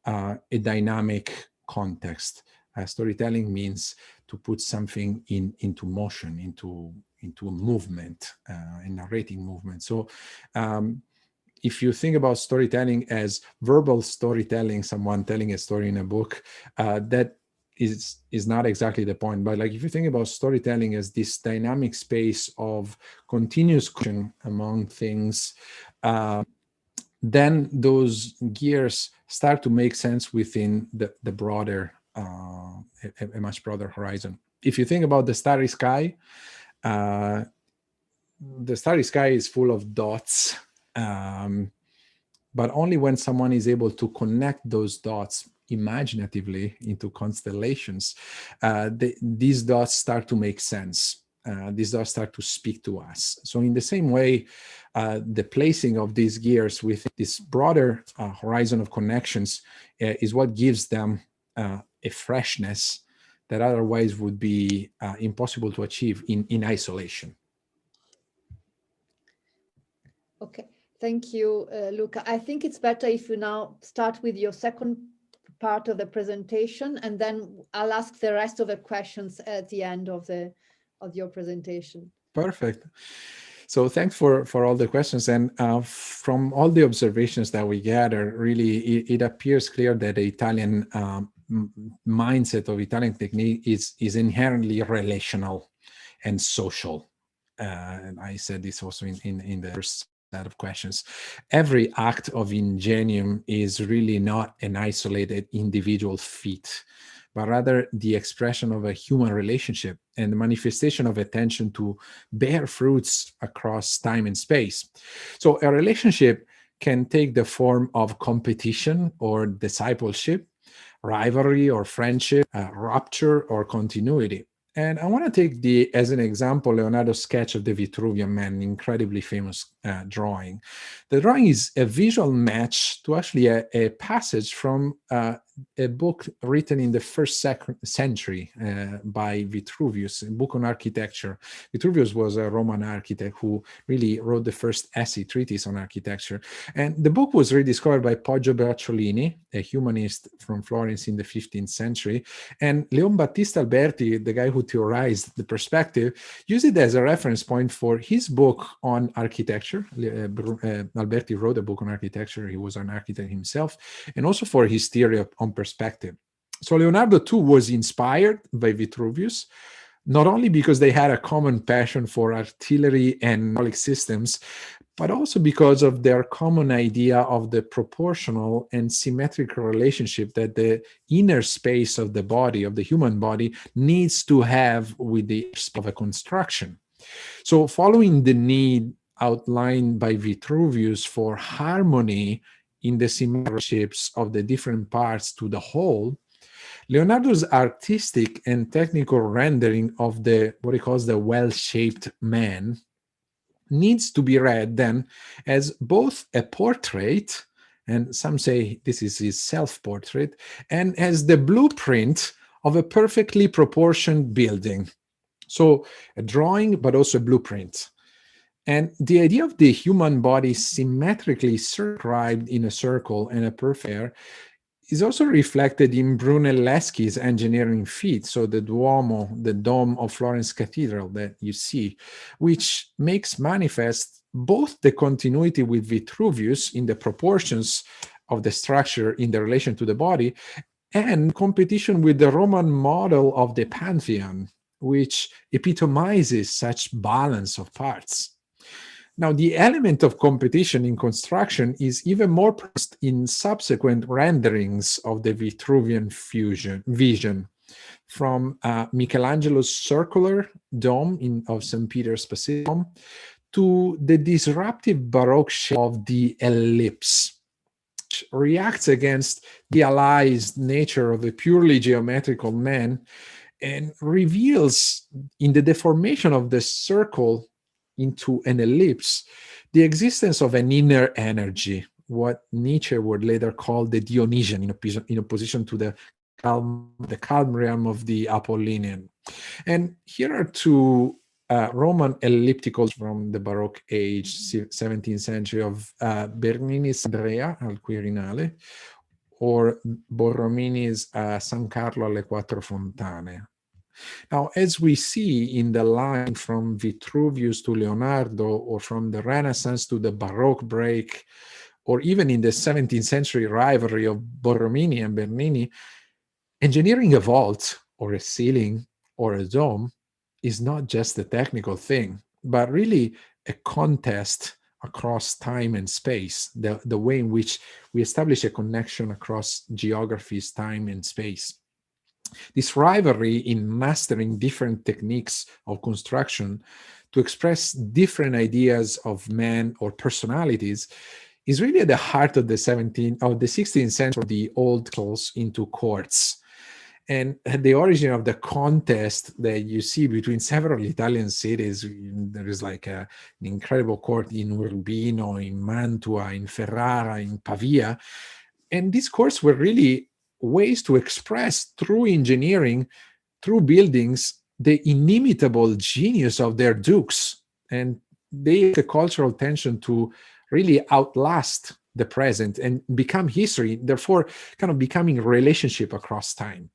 a dynamic context. Storytelling means to put something into motion, into a movement, a narrating movement. So if you think about storytelling as verbal storytelling, someone telling a story in a book, that is not exactly the point. But like if you think about storytelling as this dynamic space of continuous connection among things, then those gears start to make sense within the broader, a much broader horizon. If you think about the starry sky is full of dots, But only when someone is able to connect those dots imaginatively into constellations, these dots start to make sense. These dots start to speak to us. So in the same way, the placing of these gears with this broader horizon of connections is what gives them a freshness that otherwise would be impossible to achieve in isolation. Okay, thank you, Luca. I think it's better if you now start with your second part of the presentation, and then I'll ask the rest of the questions at the end of your presentation. Perfect. So thanks for all the questions. And from all the observations that we gather, really, it appears clear that the Italian mindset of Italian technique is inherently relational and social. And I said this also in the first set of questions. Every act of ingenium is really not an isolated individual feat, but rather the expression of a human relationship and the manifestation of attention to bear fruits across time and space. So a relationship can take the form of competition or discipleship, rivalry or friendship, rupture or continuity. And I want to take as an example, Leonardo's sketch of the Vitruvian Man, an incredibly famous drawing. The drawing is a visual match to actually a passage from a book written in the first century by Vitruvius, a book on architecture. Vitruvius was a Roman architect who really wrote the first essay treatise on architecture. And the book was rediscovered by Poggio Bracciolini, a humanist from Florence in the 15th century. And Leon Battista Alberti, the guy who theorized the perspective, used it as a reference point for his book on architecture. Alberti wrote a book on architecture. He was an architect himself, and also for his theory on perspective. So Leonardo too was inspired by Vitruvius, not only because they had a common passion for artillery and hydraulic systems, but also because of their common idea of the proportional and symmetrical relationship that the inner space of the body, of the human body, needs to have with the space of a construction. So following the need outlined by Vitruvius for harmony in the symmetries of the different parts to the whole, Leonardo's artistic and technical rendering of what he calls the well-shaped man needs to be read then as both a portrait, and some say this is his self-portrait, and as the blueprint of a perfectly proportioned building. So a drawing, but also a blueprint. And the idea of the human body symmetrically circumscribed in a circle and a perfect sphere is also reflected in Brunelleschi's engineering feat, so the Duomo, the dome of Florence Cathedral that you see, which makes manifest both the continuity with Vitruvius in the proportions of the structure in the relation to the body, and competition with the Roman model of the Pantheon, which epitomizes such balance of parts. Now, the element of competition in construction is even more pronounced in subsequent renderings of the Vitruvian vision, from Michelangelo's circular dome of St. Peter's Basilica to the disruptive Baroque shape of the ellipse, which reacts against the idealized nature of a purely geometrical man and reveals in the deformation of the circle into an ellipse the existence of an inner energy, what Nietzsche would later call the Dionysian, in opposition to the calm realm of the Apollinian. And here are two Roman ellipticals from the Baroque age, 17th century, of Bernini's Andrea al Quirinale, or Borromini's San Carlo alle Quattro Fontane. Now, as we see in the line from Vitruvius to Leonardo, or from the Renaissance to the Baroque break, or even in the 17th century rivalry of Borromini and Bernini, engineering a vault or a ceiling or a dome is not just a technical thing, but really a contest across time and space, the way in which we establish a connection across geographies, time and space. This rivalry in mastering different techniques of construction to express different ideas of men or personalities is really at the heart of the 16th century, the old calls into courts. And the origin of the contest that you see between several Italian cities, there is like an incredible court in Urbino, in Mantua, in Ferrara, in Pavia. And these courts were really ways to express through engineering, through buildings, the inimitable genius of their dukes. And they had a cultural tension to really outlast the present and become history, therefore kind of becoming a relationship across time.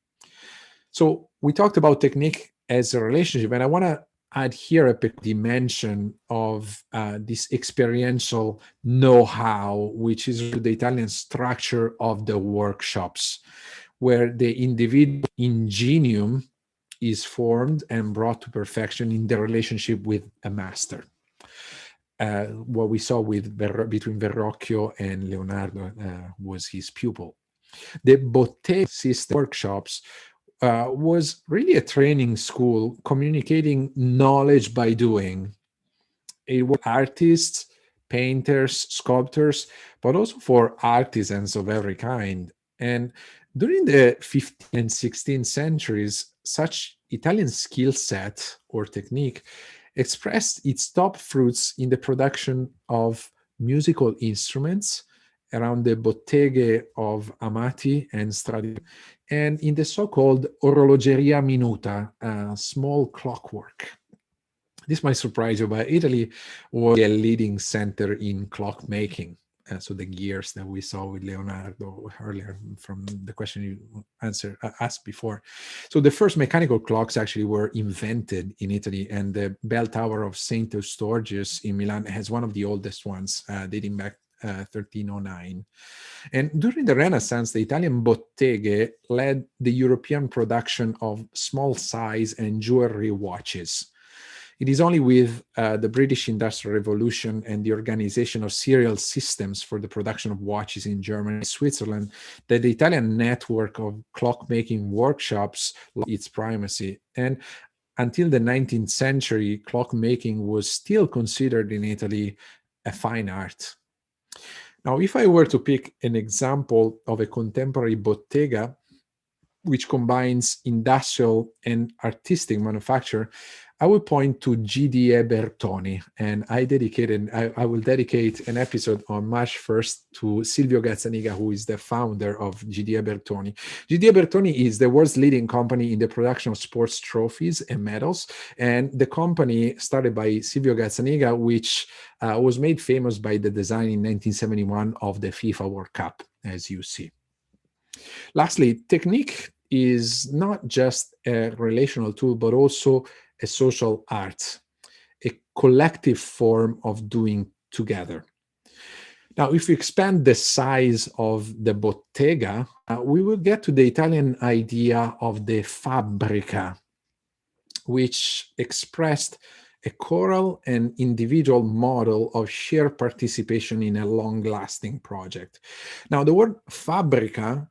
So we talked about technique as a relationship, and I want to add here a dimension of this experiential know-how, which is the Italian structure of the workshops, where the individual ingenium is formed and brought to perfection in the relationship with a master. What we saw between Verrocchio and Leonardo was his pupil. The bottega system workshops was really a training school communicating knowledge by doing. It was artists, painters, sculptors, but also for artisans of every kind. And during the 15th and 16th centuries, such Italian skill set or technique expressed its top fruits in the production of musical instruments around the botteghe of Amati and Stradivari, and in the so-called orologeria minuta, small clockwork. This might surprise you, but Italy was a leading center in clockmaking. So the gears that we saw with Leonardo earlier from the question you asked before. So the first mechanical clocks actually were invented in Italy, and the bell tower of St. Eustorgius in Milan has one of the oldest ones, dating back 1309. And during the Renaissance, the Italian botteghe led the European production of small size and jewelry watches. It is only with the British Industrial Revolution and the organization of serial systems for the production of watches in Germany and Switzerland that the Italian network of clockmaking workshops lost its primacy. And until the 19th century, clockmaking was still considered in Italy a fine art. Now, if I were to pick an example of a contemporary bottega, which combines industrial and artistic manufacture, I would point to GDE Bertoni, and I will dedicate an episode on March 1st to Silvio Gazzaniga, who is the founder of GDE Bertoni. GDE Bertoni is the world's leading company in the production of sports trophies and medals, and the company started by Silvio Gazzaniga, which was made famous by the design in 1971 of the FIFA World Cup, as you see. Lastly, technique is not just a relational tool, but also a social art, a collective form of doing together. Now, if we expand the size of the bottega, we will get to the Italian idea of the Fabrica, which expressed a choral and individual model of shared participation in a long-lasting project. Now, the word Fabrica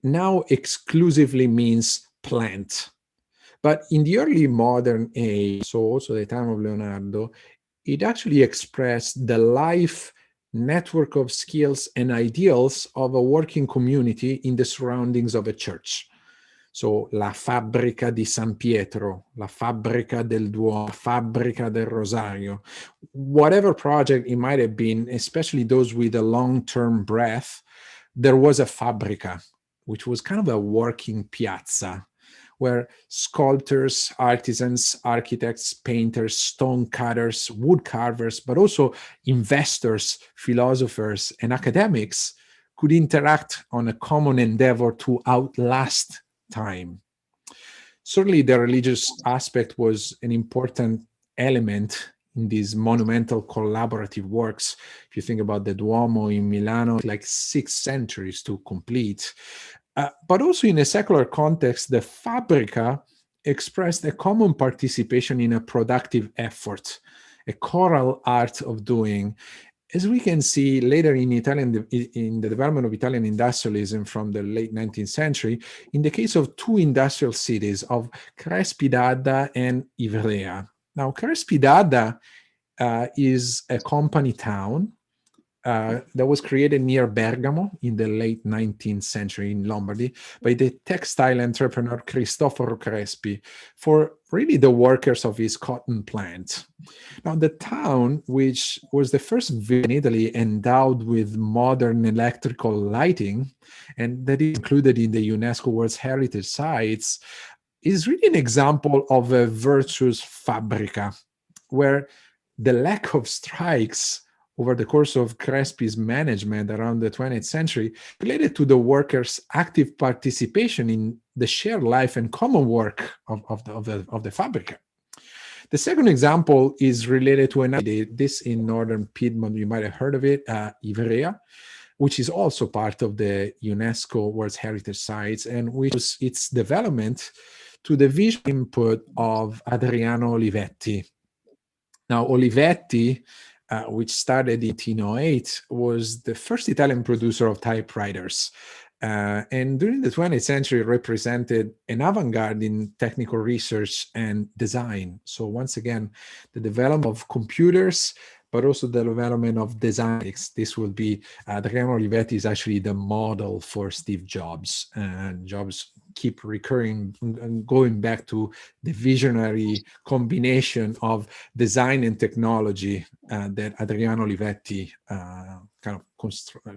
now exclusively means plant. But in the early modern age, so also the time of Leonardo, it actually expressed the life network of skills and ideals of a working community in the surroundings of a church. So la Fabrica di San Pietro, la Fabrica del Duomo, la Fabrica del Rosario, whatever project it might have been, especially those with a long-term breath, there was a Fabrica, which was kind of a working piazza, where sculptors, artisans, architects, painters, stone cutters, wood carvers, but also investors, philosophers, and academics could interact on a common endeavor to outlast time. Certainly, the religious aspect was an important element in these monumental collaborative works. If you think about the Duomo in Milano, like 6 centuries to complete. But also in a secular context, the Fabrica expressed a common participation in a productive effort, a choral art of doing, as we can see later in the development of Italian industrialism from the late 19th century, in the case of two industrial cities of Crespi d'Adda and Ivrea. Now, Crespi d'Adda is a company town that was created near Bergamo in the late 19th century in Lombardy by the textile entrepreneur Cristoforo Crespi for really the workers of his cotton plant. Now, the town, which was the first village in Italy endowed with modern electrical lighting, and that is included in the UNESCO World Heritage Sites, is really an example of a virtuous Fabrica, where the lack of strikes over the course of Crespi's management around the 20th century related to the workers' active participation in the shared life and common work of the Fabrica. The second example is related to another, this in northern Piedmont, you might have heard of it, Ivrea, which is also part of the UNESCO World Heritage Sites, and which was its development to the vision input of Adriano Olivetti. Now, Olivetti, which started in 1808, was the first Italian producer of typewriters. And during the 20th century, represented an avant-garde in technical research and design. So once again, the development of computers, but also the development of design. This will be, Adriano Olivetti is actually the model for Steve Jobs. And Jobs keep recurring and going back to the visionary combination of design and technology that Adriano Olivetti kind of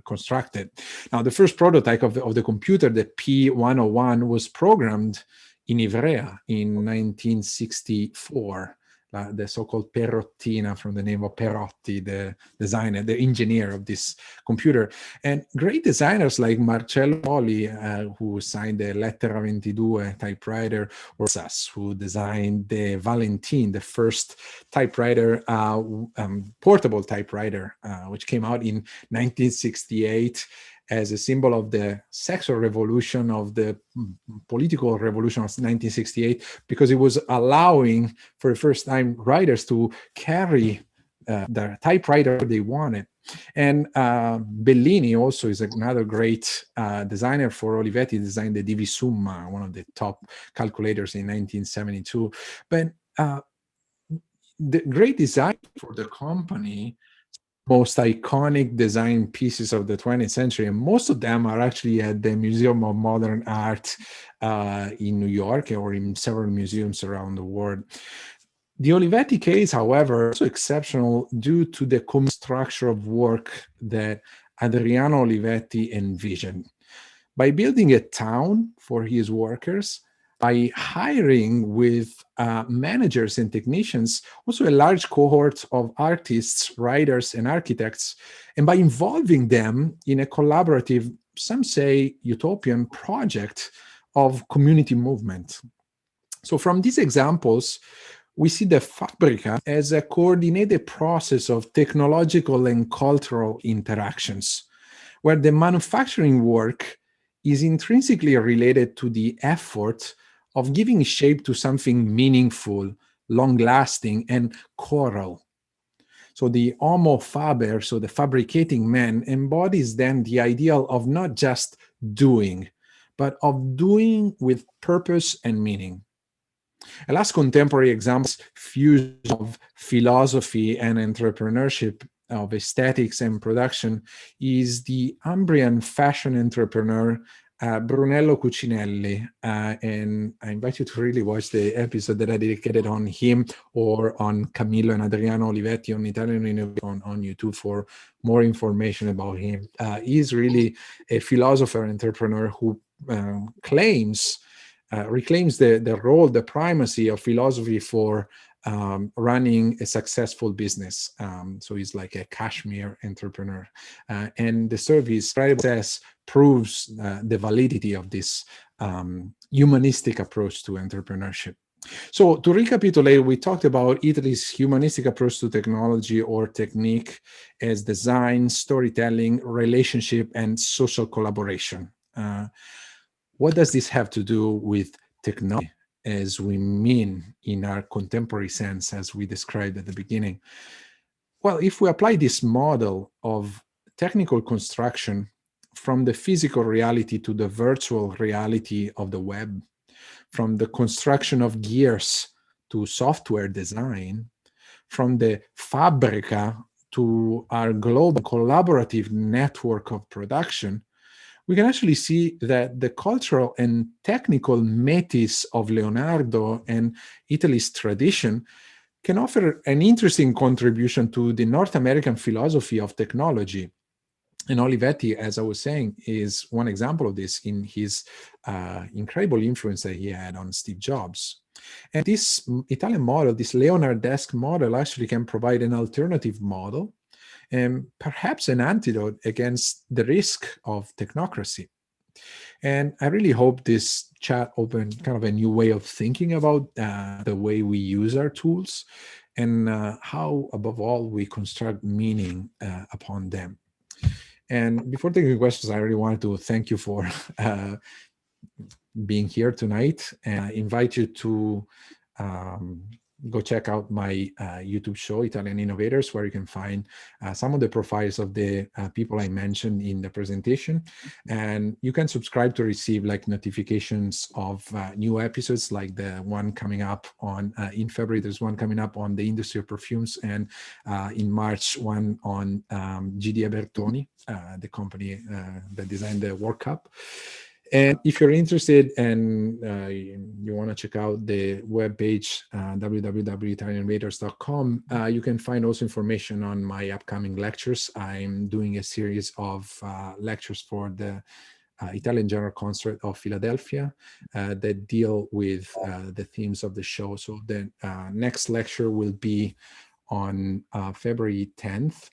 constructed. Now, the first prototype of the computer, the P101, was programmed in Ivrea in 1964. The so-called Perottina, from the name of Perotti, the designer, the engineer of this computer. And great designers like Marcello Poli, who signed the Lettera 22 typewriter, or Sass, who designed the Valentine, the first typewriter, portable typewriter, which came out in 1968 as a symbol of the sexual revolution, of the political revolution of 1968, because it was allowing, for the first time, writers to carry the typewriter they wanted. And Bellini also is another great designer for Olivetti, designed the Divi Summa, one of the top calculators in 1972. But the great design for the company, most iconic design pieces of the 20th century, and most of them are actually at the Museum of Modern Art in New York, or in several museums around the world. The Olivetti case, however, is also exceptional due to the structure of work that Adriano Olivetti envisioned. By building a town for his workers, by hiring with managers and technicians, also a large cohort of artists, writers, and architects, and by involving them in a collaborative, some say utopian, project of community movement. So from these examples, we see the Fabrica as a coordinated process of technological and cultural interactions, where the manufacturing work is intrinsically related to the effort of giving shape to something meaningful, long-lasting, and choral. So the homo faber, so the fabricating man, embodies then the ideal of not just doing, but of doing with purpose and meaning. A last contemporary example is fusion of philosophy and entrepreneurship, of aesthetics and production, is the Umbrian fashion entrepreneur Brunello Cucinelli, and I invite you to really watch the episode that I dedicated on him, or on Camillo and Adriano Olivetti on Italian on YouTube for more information about him. He's really a philosopher entrepreneur who reclaims the role, the primacy of philosophy for running a successful business. So he's like a cashmere entrepreneur. And the service process proves the validity of this humanistic approach to entrepreneurship. So to recapitulate, we talked about Italy's humanistic approach to technology or technique as design, storytelling, relationship, and social collaboration. What does this have to do with technology as we mean in our contemporary sense, as we described at the beginning? well, if we apply this model of technical construction from the physical reality to the virtual reality of the web, from the construction of gears to software design, from the Fabrica to our global collaborative network of production, we can actually see that the cultural and technical metis of Leonardo and Italy's tradition can offer an interesting contribution to the North American philosophy of technology. And Olivetti, as I was saying, is one example of this in his incredible influence that he had on Steve Jobs. And this Italian model, this Leonardesque model, actually can provide an alternative model and perhaps an antidote against the risk of technocracy. And I really hope this chat opened kind of a new way of thinking about the way we use our tools and how, above all, we construct meaning upon them. And before taking questions, I really wanted to thank you for being here tonight, and I invite you to go check out my YouTube show, Italian Innovators, where you can find some of the profiles of the people I mentioned in the presentation. And you can subscribe to receive like notifications of new episodes, like the one coming up on, in February, there's one coming up on the industry of perfumes, and in March, one on GD Bertoni, the company that designed the World Cup. And if you're interested and you want to check out the webpage, www.italianinnovators.com, you can find also information on my upcoming lectures. I'm doing a series of lectures for the Italian General Concert of Philadelphia that deal with the themes of the show. So the next lecture will be on February 10th.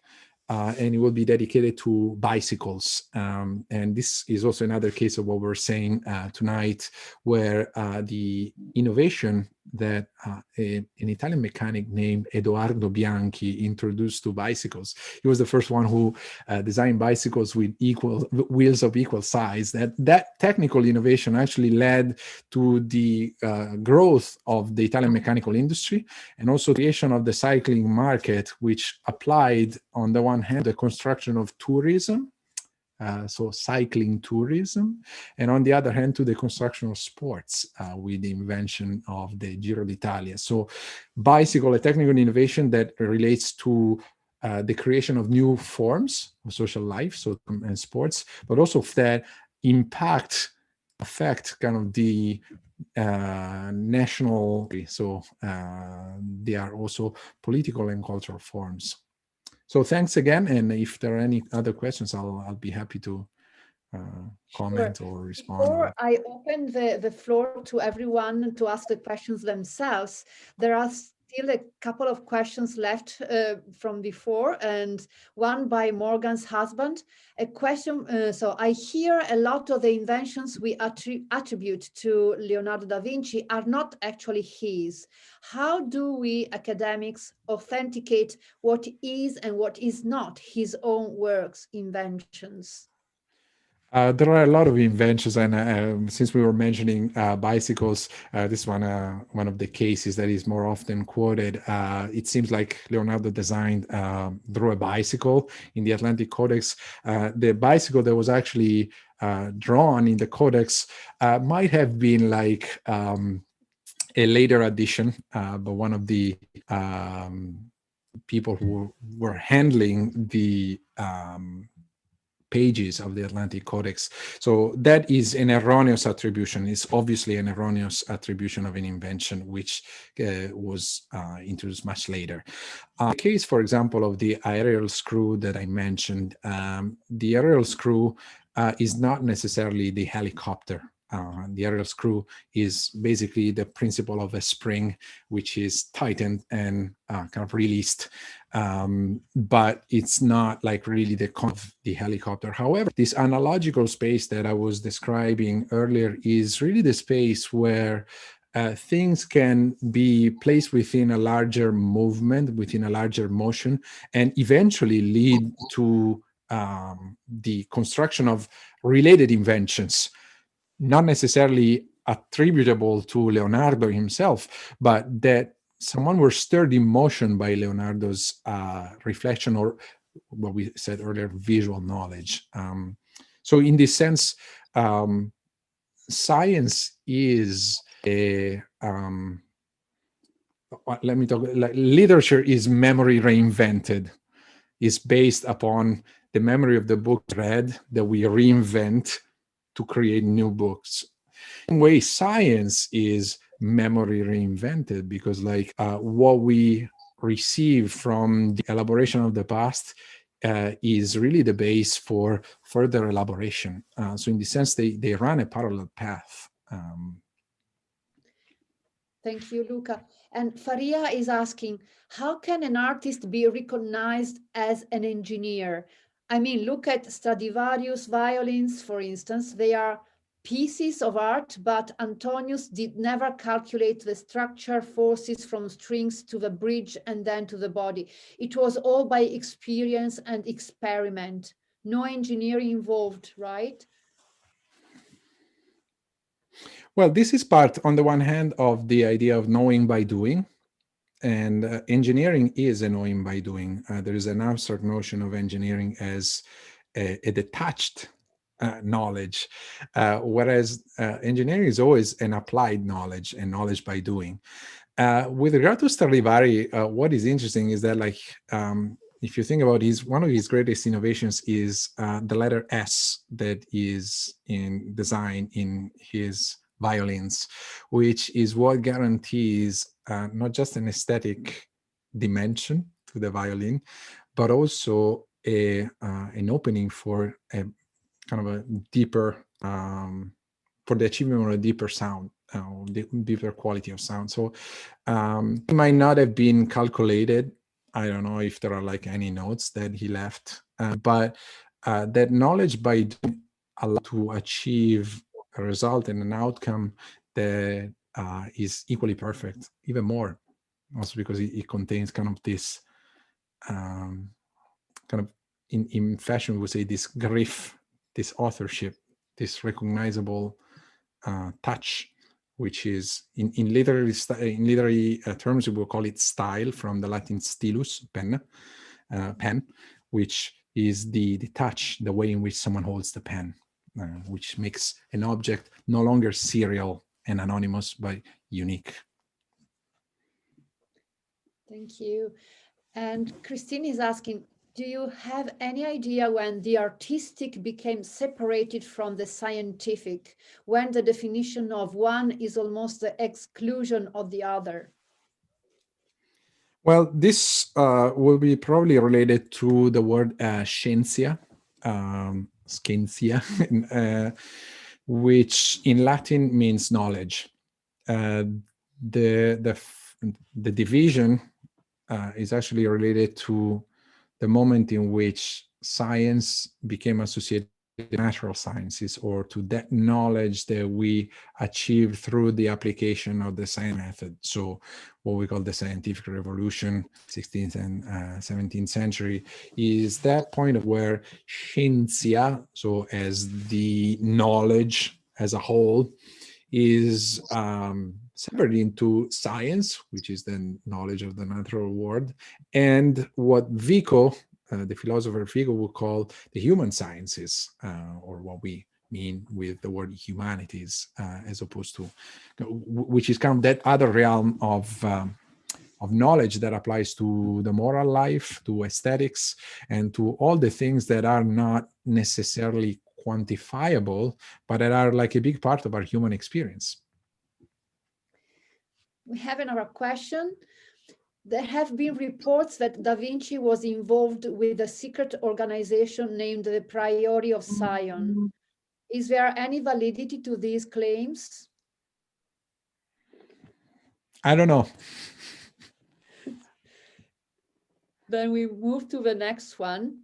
And it will be dedicated to bicycles. And this is also another case of what we're saying tonight, where the innovation that an Italian mechanic named Edoardo Bianchi introduced to bicycles. He was the first one who designed bicycles with wheels of equal size. That technical innovation actually led to the growth of the Italian mechanical industry, and also the creation of the cycling market, which applied, on the one hand, the construction of tourism, so cycling tourism, and on the other hand, to the construction of sports with the invention of the Giro d'Italia. So bicycle, a technical innovation that relates to the creation of new forms of social life, so and sports, but also that affect kind of the national, so they are also political and cultural forms. So thanks again, and if there are any other questions, I'll be happy to comment or respond. Before I open the floor to everyone to ask the questions themselves, there are still a couple of questions left from before, and one by Morgan's husband. A question, so I hear a lot of the inventions we attribute to Leonardo da Vinci are not actually his. How do we academics authenticate what is and what is not his own works, inventions? There are a lot of inventions, and since we were mentioning bicycles, this one of the cases that is more often quoted. It seems like Leonardo drew a bicycle in the Atlantic Codex. The bicycle that was actually drawn in the Codex might have been like a later addition, but one of the people who were handling the pages of the Atlantic Codex. So that is an erroneous attribution. It's obviously an erroneous attribution of an invention which was introduced much later. The case, for example, of the aerial screw that I mentioned, the aerial screw is not necessarily the helicopter. The aerial screw is basically the principle of a spring which is tightened and kind of released, but it's not like really the helicopter. However, this analogical space that I was describing earlier is really the space where things can be placed within a larger movement, within a larger motion, and eventually lead to the construction of related inventions, not necessarily attributable to Leonardo himself, but that someone were stirred in motion by Leonardo's reflection, or what we said earlier, visual knowledge. So in this sense, science is a, let me talk, like literature is memory reinvented, is based upon the memory of the book read that we reinvent to create new books. In a way, science is memory reinvented, because like what we receive from the elaboration of the past is really the base for further elaboration. So in the sense, they run a parallel path. Thank you, Luca. And Faria is asking, how can an artist be recognized as an engineer? I mean, look at Stradivarius violins, for instance. They are pieces of art, but Antonius did never calculate the structure forces from strings to the bridge and then to the body. It was all by experience and experiment. No engineering involved, right? Well, this is part, on the one hand, of the idea of knowing by doing. And engineering is a knowing by doing. There is an abstract notion of engineering as a detached knowledge, whereas engineering is always an applied knowledge and knowledge by doing. With regard to Stradivari, what is interesting is that, like, if you think about one of his greatest innovations is the letter S that is in design in his violins, which is what guarantees not just an aesthetic dimension to the violin, but also an opening for a kind of a deeper, for the achievement of a deeper sound, deeper quality of sound. So it might not have been calculated. I don't know if there are like any notes that he left, but that knowledge by doing allows to achieve a result and an outcome that is equally perfect, even more, also because it contains kind of this kind of, in fashion we would say, this griff, this authorship, this recognizable touch, which is in literary terms we will call it style, from the Latin stilus, pen, which is the touch, the way in which someone holds the pen, which makes an object no longer serial and anonymous, but unique. Thank you. And Christine is asking, do you have any idea when the artistic became separated from the scientific, when the definition of one is almost the exclusion of the other? Well, this will be probably related to the word scientia, scientia, which in Latin means knowledge. The division is actually related to the moment in which science became associated with natural sciences, or to that knowledge that we achieve through the application of the science method. So what we call the scientific revolution, 16th and 17th century, is that point of where scientia, so as the knowledge as a whole, is separated into science, which is the knowledge of the natural world, and what Vico, the philosopher Vico, would call the human sciences, or what we mean with the word humanities, as opposed to, which is kind of that other realm of knowledge that applies to the moral life, to aesthetics, and to all the things that are not necessarily quantifiable, but that are like a big part of our human experience. We have another question. There have been reports that Da Vinci was involved with a secret organization named the Priori of Sion. Is there any validity to these claims? I don't know. Then we move to the next one.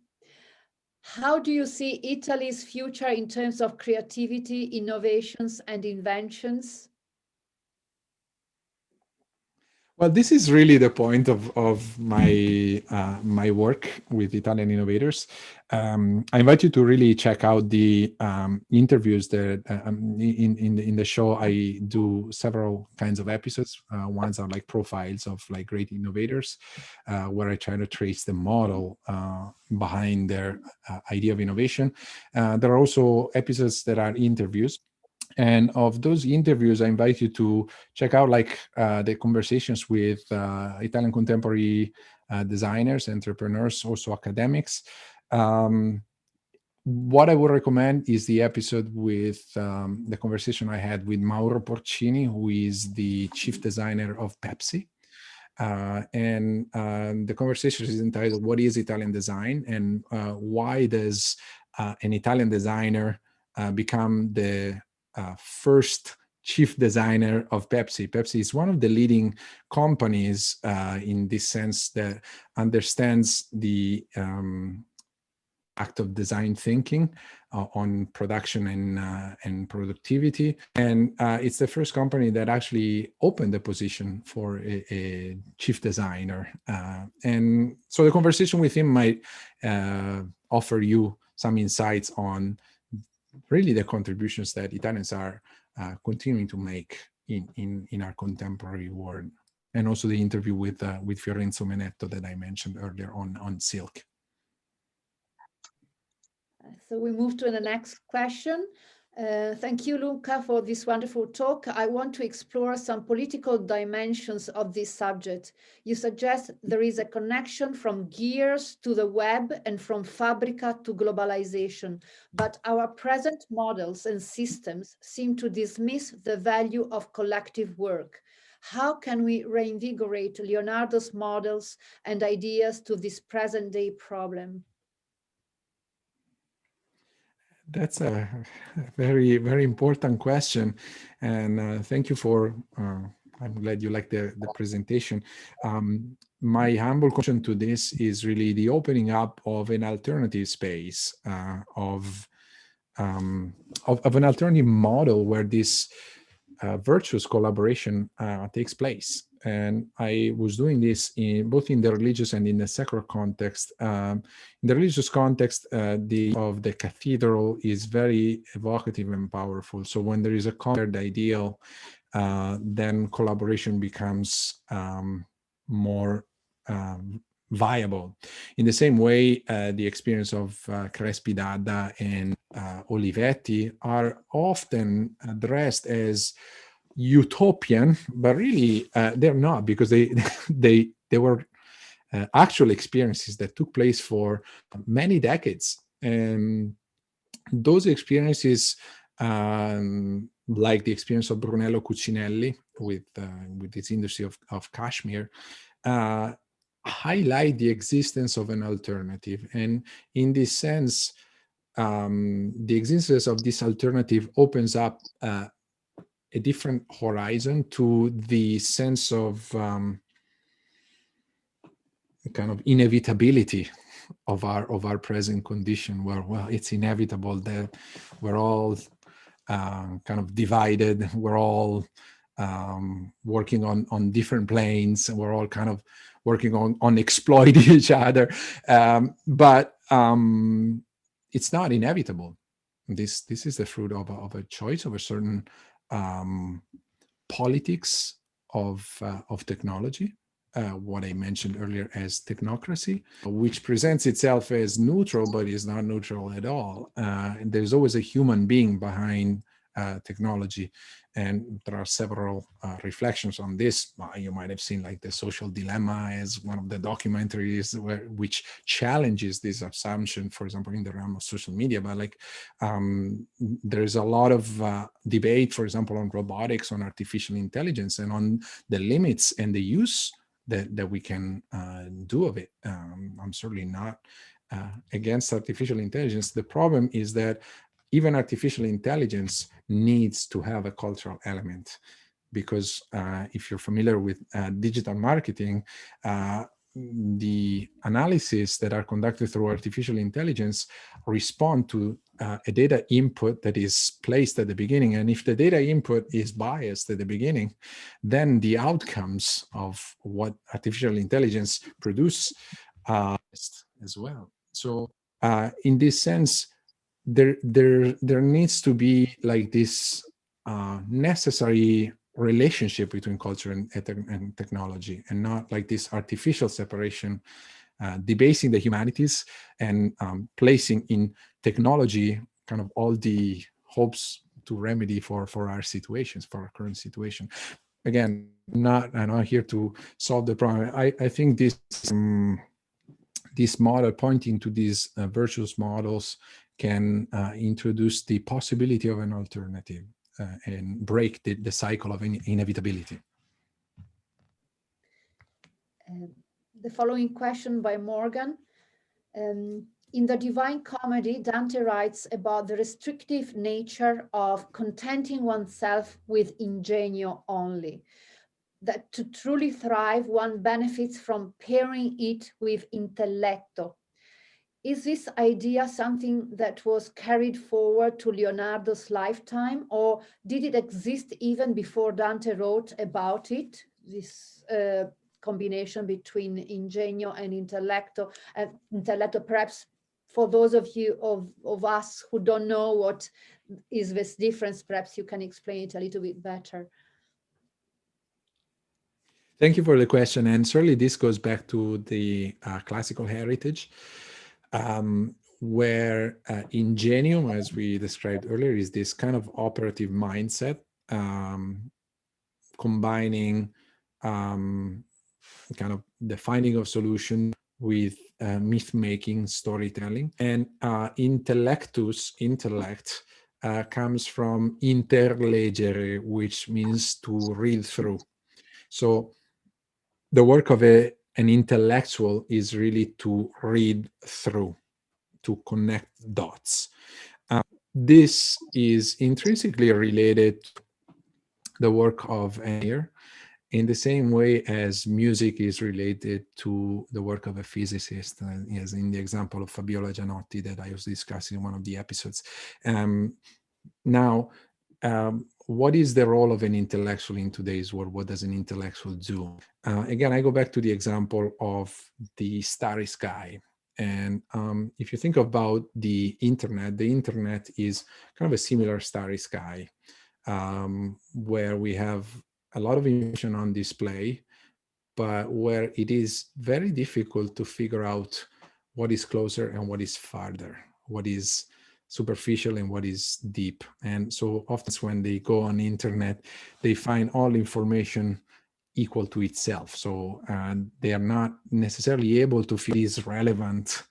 How do you see Italy's future in terms of creativity, innovations, and inventions? Well, this is really the point of my my work with Italian innovators. I invite you to really check out the interviews that in the show. I do several kinds of episodes. Ones are like profiles of like great innovators, where I try to trace the model behind their idea of innovation. There are also episodes that are interviews. And of those interviews, I invite you to check out like the conversations with Italian contemporary designers, entrepreneurs, also academics. What I would recommend is the episode with the conversation I had with Mauro Porcini, who is the chief designer of Pepsi. And the conversation is entitled, "What is Italian design, and why does an Italian designer become the first chief designer of Pepsi?" Pepsi is one of the leading companies in this sense that understands the act of design thinking on production and productivity. And it's the first company that actually opened the position for a chief designer. And so the conversation with him might offer you some insights on really the contributions that Italians are continuing to make in our contemporary world. And also the interview with Fiorenzo Menetto that I mentioned earlier on silk. So we move to the next question. Thank you, Luca, for this wonderful talk. I want to explore some political dimensions of this subject. You suggest there is a connection from gears to the web and from Fabrica to globalization, but our present models and systems seem to dismiss the value of collective work. How can we reinvigorate Leonardo's models and ideas to this present day problem? That's a very, very important question. And thank you for, I'm glad you like the presentation. My humble contribution to this is really the opening up of an alternative space, of an alternative model where this virtuous collaboration takes place. And I was doing this both in the religious and in the secular context. In the religious context, the cathedral is very evocative and powerful. So when there is a common ideal, then collaboration becomes more viable. In the same way, the experience of Crespi Dada and Olivetti are often addressed as utopian, but really they're not, because they were actual experiences that took place for many decades. And those experiences, like the experience of Brunello Cucinelli with its industry of cashmere, highlight the existence of an alternative. And in this sense, the existence of this alternative opens up a different horizon to the sense of kind of inevitability of our present condition, where, well, it's inevitable that we're all kind of divided, we're all working on different planes, and we're all kind of working on exploiting each other, but it's not inevitable. This is the fruit of a choice, of a certain politics of technology, what I mentioned earlier as technocracy, which presents itself as neutral, but is not neutral at all. And there's always a human being behind technology. And there are several reflections on this. You might have seen like The Social Dilemma as one of the documentaries which challenges this assumption, for example, in the realm of social media. But like there's a lot of debate, for example, on robotics, on artificial intelligence, and on the limits and the use that we can do of it. I'm certainly not against artificial intelligence. The problem is that even artificial intelligence needs to have a cultural element, because if you're familiar with digital marketing, the analysis that are conducted through artificial intelligence respond to a data input that is placed at the beginning. And if the data input is biased at the beginning, then the outcomes of what artificial intelligence produce as well. So in this sense, there needs to be like this necessary relationship between culture and technology, and not like this artificial separation, debasing the humanities and placing in technology kind of all the hopes to remedy for our situations, for our current situation. Again, I'm not here to solve the problem. I think this model, pointing to these virtuous models, can introduce the possibility of an alternative and break the cycle of inevitability. The following question by Morgan. In the Divine Comedy, Dante writes about the restrictive nature of contenting oneself with ingenio only, that to truly thrive, one benefits from pairing it with intellecto. Is this idea something that was carried forward to Leonardo's lifetime, or did it exist even before Dante wrote about it, this combination between ingenio and intellecto? And intellecto, perhaps for those of you of us who don't know what is this difference, perhaps you can explain it a little bit better. Thank you for the question. And certainly this goes back to the classical heritage, where ingenium, as we described earlier, is this kind of operative mindset, combining kind of the finding of solution with myth-making, storytelling. And intellectus, intellect, comes from interlegere, which means to read through. So the work of an intellectual is really to read through, to connect dots. This is intrinsically related to the work of an engineer, in the same way as music is related to the work of a physicist, as in the example of Fabiola Gianotti that I was discussing in one of the episodes. Now, what is the role of an intellectual in today's world? What does an intellectual do? Again, I go back to the example of the starry sky. And if you think about the internet is kind of a similar starry sky, where we have a lot of information on display, but where it is very difficult to figure out what is closer and what is farther, what is superficial and what is deep. And so often when they go on the internet, they find all information equal to itself. So they are not necessarily able to feel is relevant,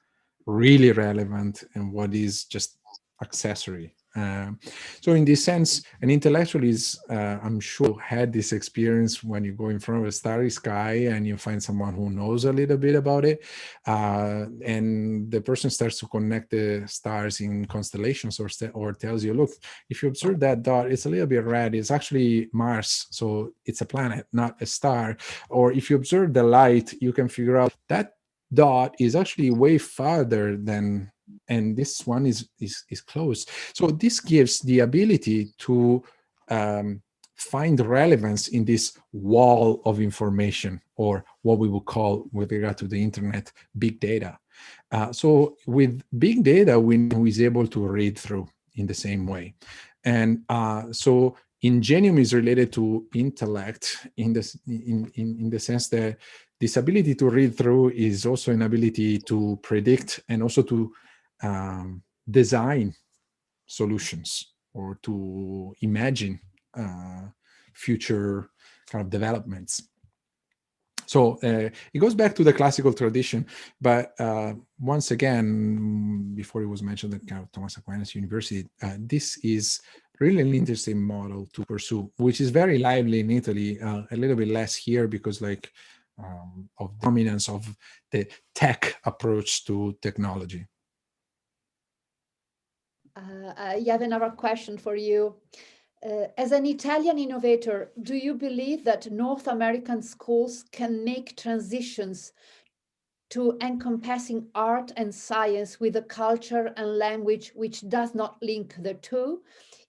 really relevant, and what is just accessory. So in this sense, an intellectual is, I'm sure, had this experience when you go in front of a starry sky and you find someone who knows a little bit about it, and the person starts to connect the stars in constellations, or tells you, look, if you observe that dot, it's a little bit red, it's actually Mars, so it's a planet, not a star. Or if you observe the light, you can figure out that dot is actually way farther than, and this one is close. So this gives the ability to find relevance in this wall of information, or what we would call, with regard to the internet, big data. So with big data, we know who is able to read through in the same way. And so ingenium is related to intellect in the sense that this ability to read through is also an ability to predict, and also to design solutions, or to imagine future kind of developments. So it goes back to the classical tradition, but once again, before it was mentioned at kind of Thomas Aquinas University, this is really an interesting model to pursue, which is very lively in Italy, a little bit less here because of dominance of the tech approach to technology. I have another question for you. As an Italian innovator, do you believe that North American schools can make transitions to encompassing art and science with a culture and language which does not link the two,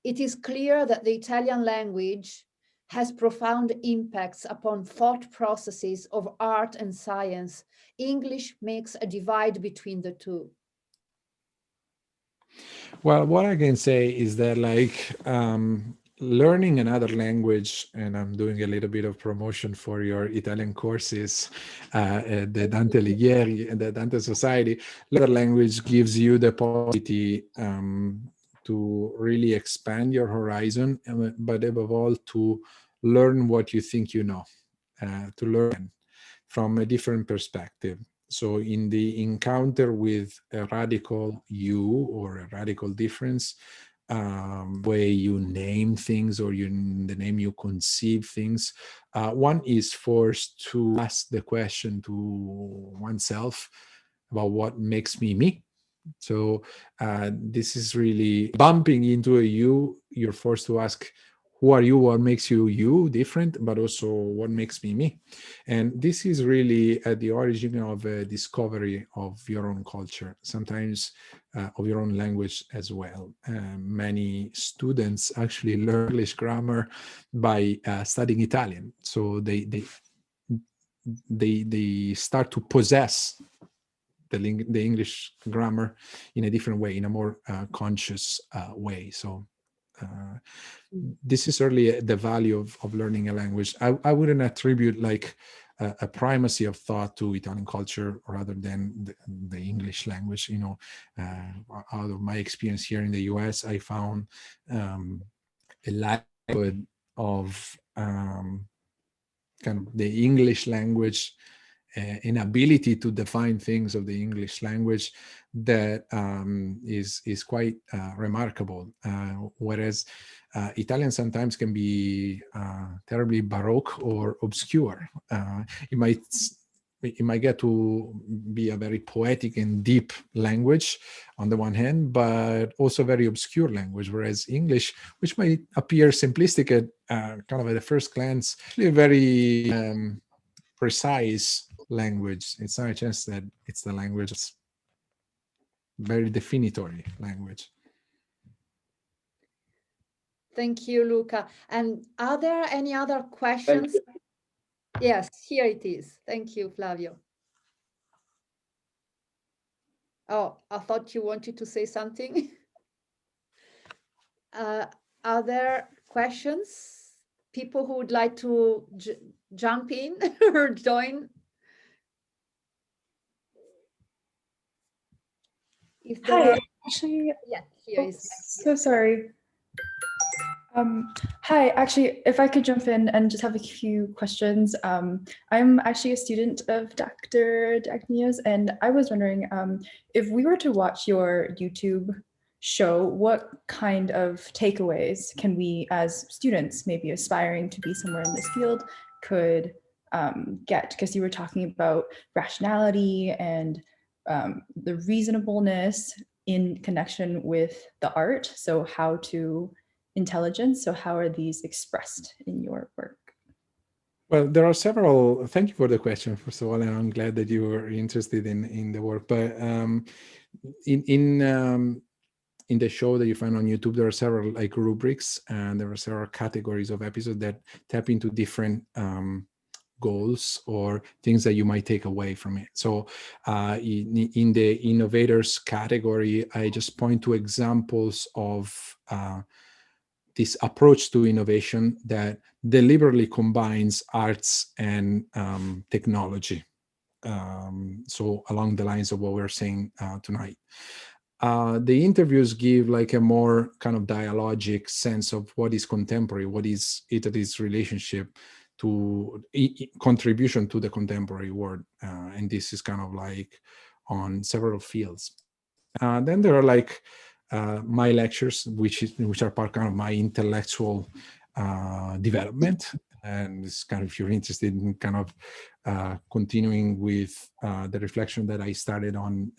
it is clear that the Italian language has profound impacts upon thought processes of art and science. English makes a divide between the two. Well, what I can say is that like learning another language, and I'm doing a little bit of promotion for your Italian courses at the Dante Alighieri and the Dante Society, another language gives you the possibility to really expand your horizon, but above all to learn what you think you know, to learn from a different perspective. So in the encounter with a radical you or a radical difference, way you name things or the name you conceive things, one is forced to ask the question to oneself about what makes me me. So this is really bumping into a you. You're forced to ask, who are you? What makes you you different, but also what makes me me? And this is really at the origin of a discovery of your own culture, sometimes of your own language as well. Many students actually learn English grammar by studying Italian. So they start to possess the English grammar in a different way, in a more conscious way. So this is certainly the value of learning a language. I wouldn't attribute like a primacy of thought to Italian culture rather than the English language. You know, out of my experience here in the US, I found a likelihood of kind of the English language, an ability to define things of the English language that is quite remarkable. Whereas Italian sometimes can be terribly baroque or obscure. It might get to be a very poetic and deep language on the one hand, but also very obscure language. Whereas English, which might appear simplistic at kind of at a first glance, actually a very precise language. It's not a chance that it's the language, it's very definitory language. Thank you, Luca. And are there any other questions? Yes, here it is. Thank you, Flavio. Oh, I thought you wanted to say something. Are there questions? People who would like to jump in or join? If there Hi, are... actually, Yeah, here is. so sorry. Hi, actually, if I could jump in and just have a few questions. I'm actually a student of Dr. Dagnia's, and I was wondering if we were to watch your YouTube show, what kind of takeaways can we as students, maybe aspiring to be somewhere in this field, could get? Because you were talking about rationality and the reasonableness in connection with the art. So how to intelligence. So how are these expressed in your work? Well, there are several. Thank you for the question, first of all, and I'm glad that you were interested in the work. But in the show that you find on YouTube, there are several like rubrics, and there are several categories of episodes that tap into different goals or things that you might take away from it. So in the innovators category, I just point to examples of this approach to innovation that deliberately combines arts and technology. So along the lines of what we're saying tonight. The interviews give like a more kind of dialogic sense of what is contemporary, what is Italy's relationship to contribution to the contemporary world. And this is kind of like on several fields. Then there are like my lectures, which are part kind of my intellectual development. and it's kind of, if you're interested in kind of continuing with the reflection that I started on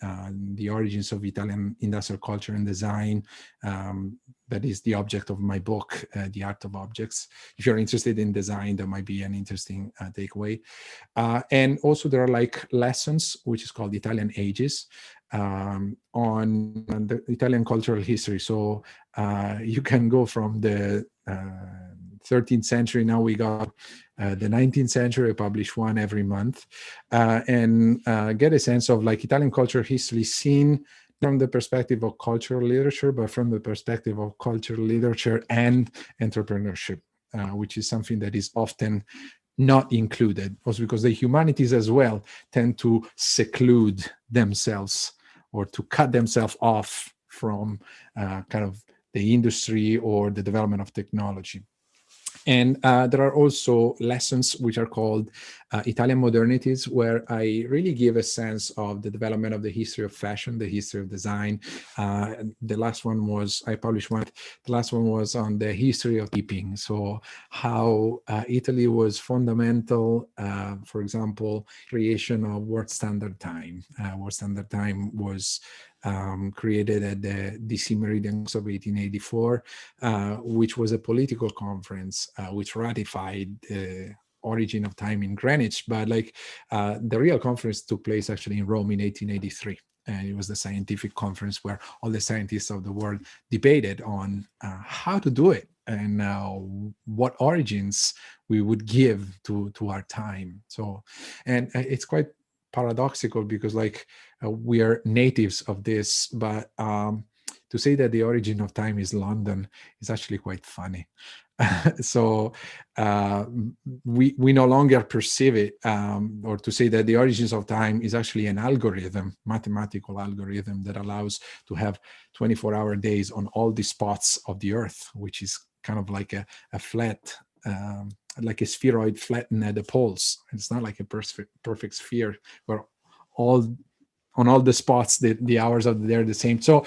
the origins of Italian industrial culture and design, that is the object of my book, The Art of Objects. If you're interested in design, that might be an interesting takeaway. And also there are like lessons, which is called Italian Ages, on the Italian cultural history. So you can go from the 13th century, now we got the 19th century, I publish one every month, and get a sense of like Italian cultural history seen from the perspective of cultural literature, but from the perspective of cultural literature and entrepreneurship, which is something that is often not included, also because the humanities as well tend to seclude themselves or to cut themselves off from kind of the industry or the development of technology. And there are also lessons which are called Italian Modernities, where I really give a sense of the development of the history of fashion, the history of design. The last one was, I published one, the last one was on the history of keeping. So how Italy was fundamental, for example, creation of World Standard Time. World Standard Time was created at the DC Meridians of 1884, which was a political conference which ratified the origin of time in Greenwich. But like the real conference took place actually in Rome in 1883. And it was the scientific conference where all the scientists of the world debated on how to do it and what origins we would give to our time. So, and it's quite paradoxical because like we are natives of this, but to say that the origin of time is London is actually quite funny. So we no longer perceive it, or to say that the origins of time is actually an algorithm, mathematical algorithm that allows to have 24-hour days on all the spots of the Earth, which is kind of like a flat, like a spheroid flattened at the poles. It's not like a perfect sphere where on all the spots the hours of the day are the same. So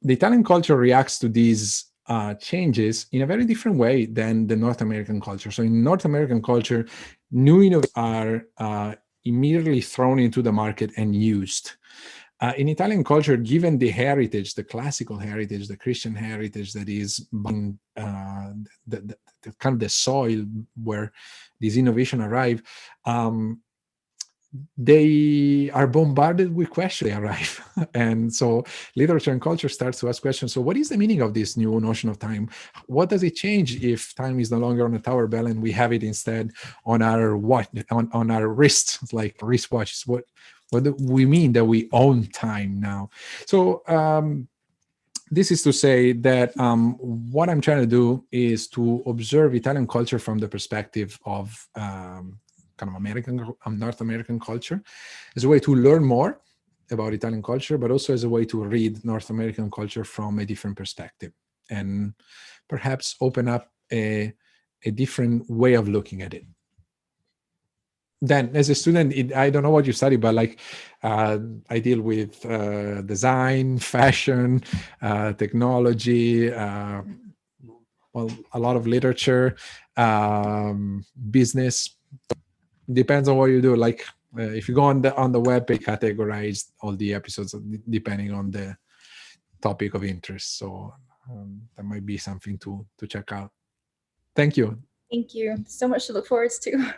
the Italian culture reacts to these changes in a very different way than the North American culture. So in North American culture, new innovations are immediately thrown into the market and used. In Italian culture, given the heritage, the classical heritage, the Christian heritage that is the kind of the soil where these innovations arrive, they are bombarded with questions. They arrive. And so literature and culture starts to ask questions. So what is the meaning of this new notion of time? What does it change if time is no longer on a tower bell and we have it instead on our watch, on our wrists, like wristwatches? What do we mean that we own time now? So this is to say that what I'm trying to do is to observe Italian culture from the perspective of kind of American, North American culture, as a way to learn more about Italian culture, but also as a way to read North American culture from a different perspective and perhaps open up a different way of looking at it. Then as a student, I don't know what you study, but like I deal with design, fashion, technology, well, a lot of literature, business. Depends on what you do. Like if you go on the web, they categorize all the episodes depending on the topic of interest. So that might be something to check out. Thank you. Thank you. So much to look forward to.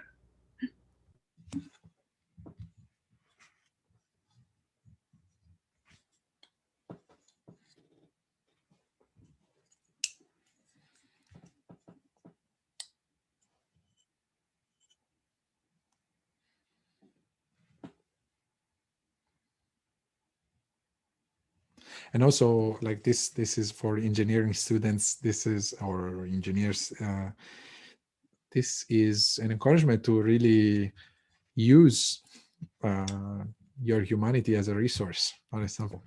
And also, like this is for engineering students. This is our engineers. This is an encouragement to really use your humanity as a resource, not as something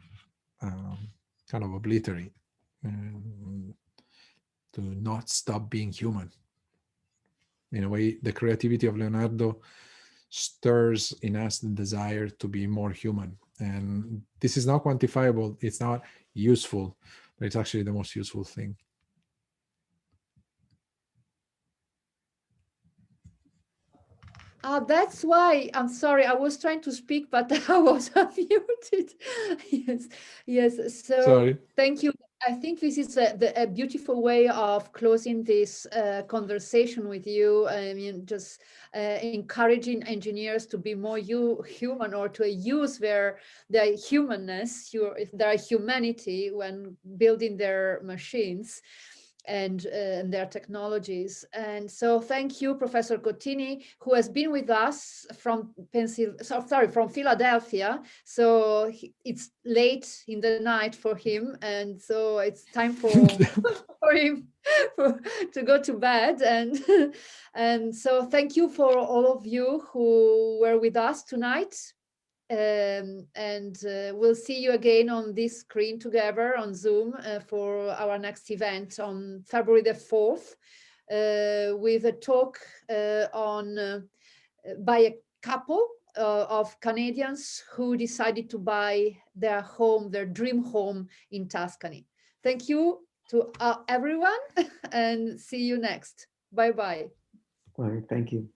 kind of obliterate, to not stop being human. In a way, the creativity of Leonardo stirs in us the desire to be more human. And this is not quantifiable. It's not useful, but it's actually the most useful thing. That's why, I'm sorry, I was trying to speak, but I was unmuted. Yes, yes. So Sorry. thank you. I think this is a beautiful way of closing this conversation with you. I mean, just encouraging engineers to be more human, or to use their humanness, their humanity when building their machines and their technologies. And so thank you, Professor Cottini, who has been with us from from Philadelphia. So it's late in the night for him, and so it's time for him to go to bed. And so thank you for all of you who were with us tonight. And we'll see you again on this screen together on Zoom for our next event on February the 4th with a talk by a couple of Canadians who decided to buy their home, their dream home in Tuscany. Thank you to everyone and see you next. Bye-bye. All right, thank you.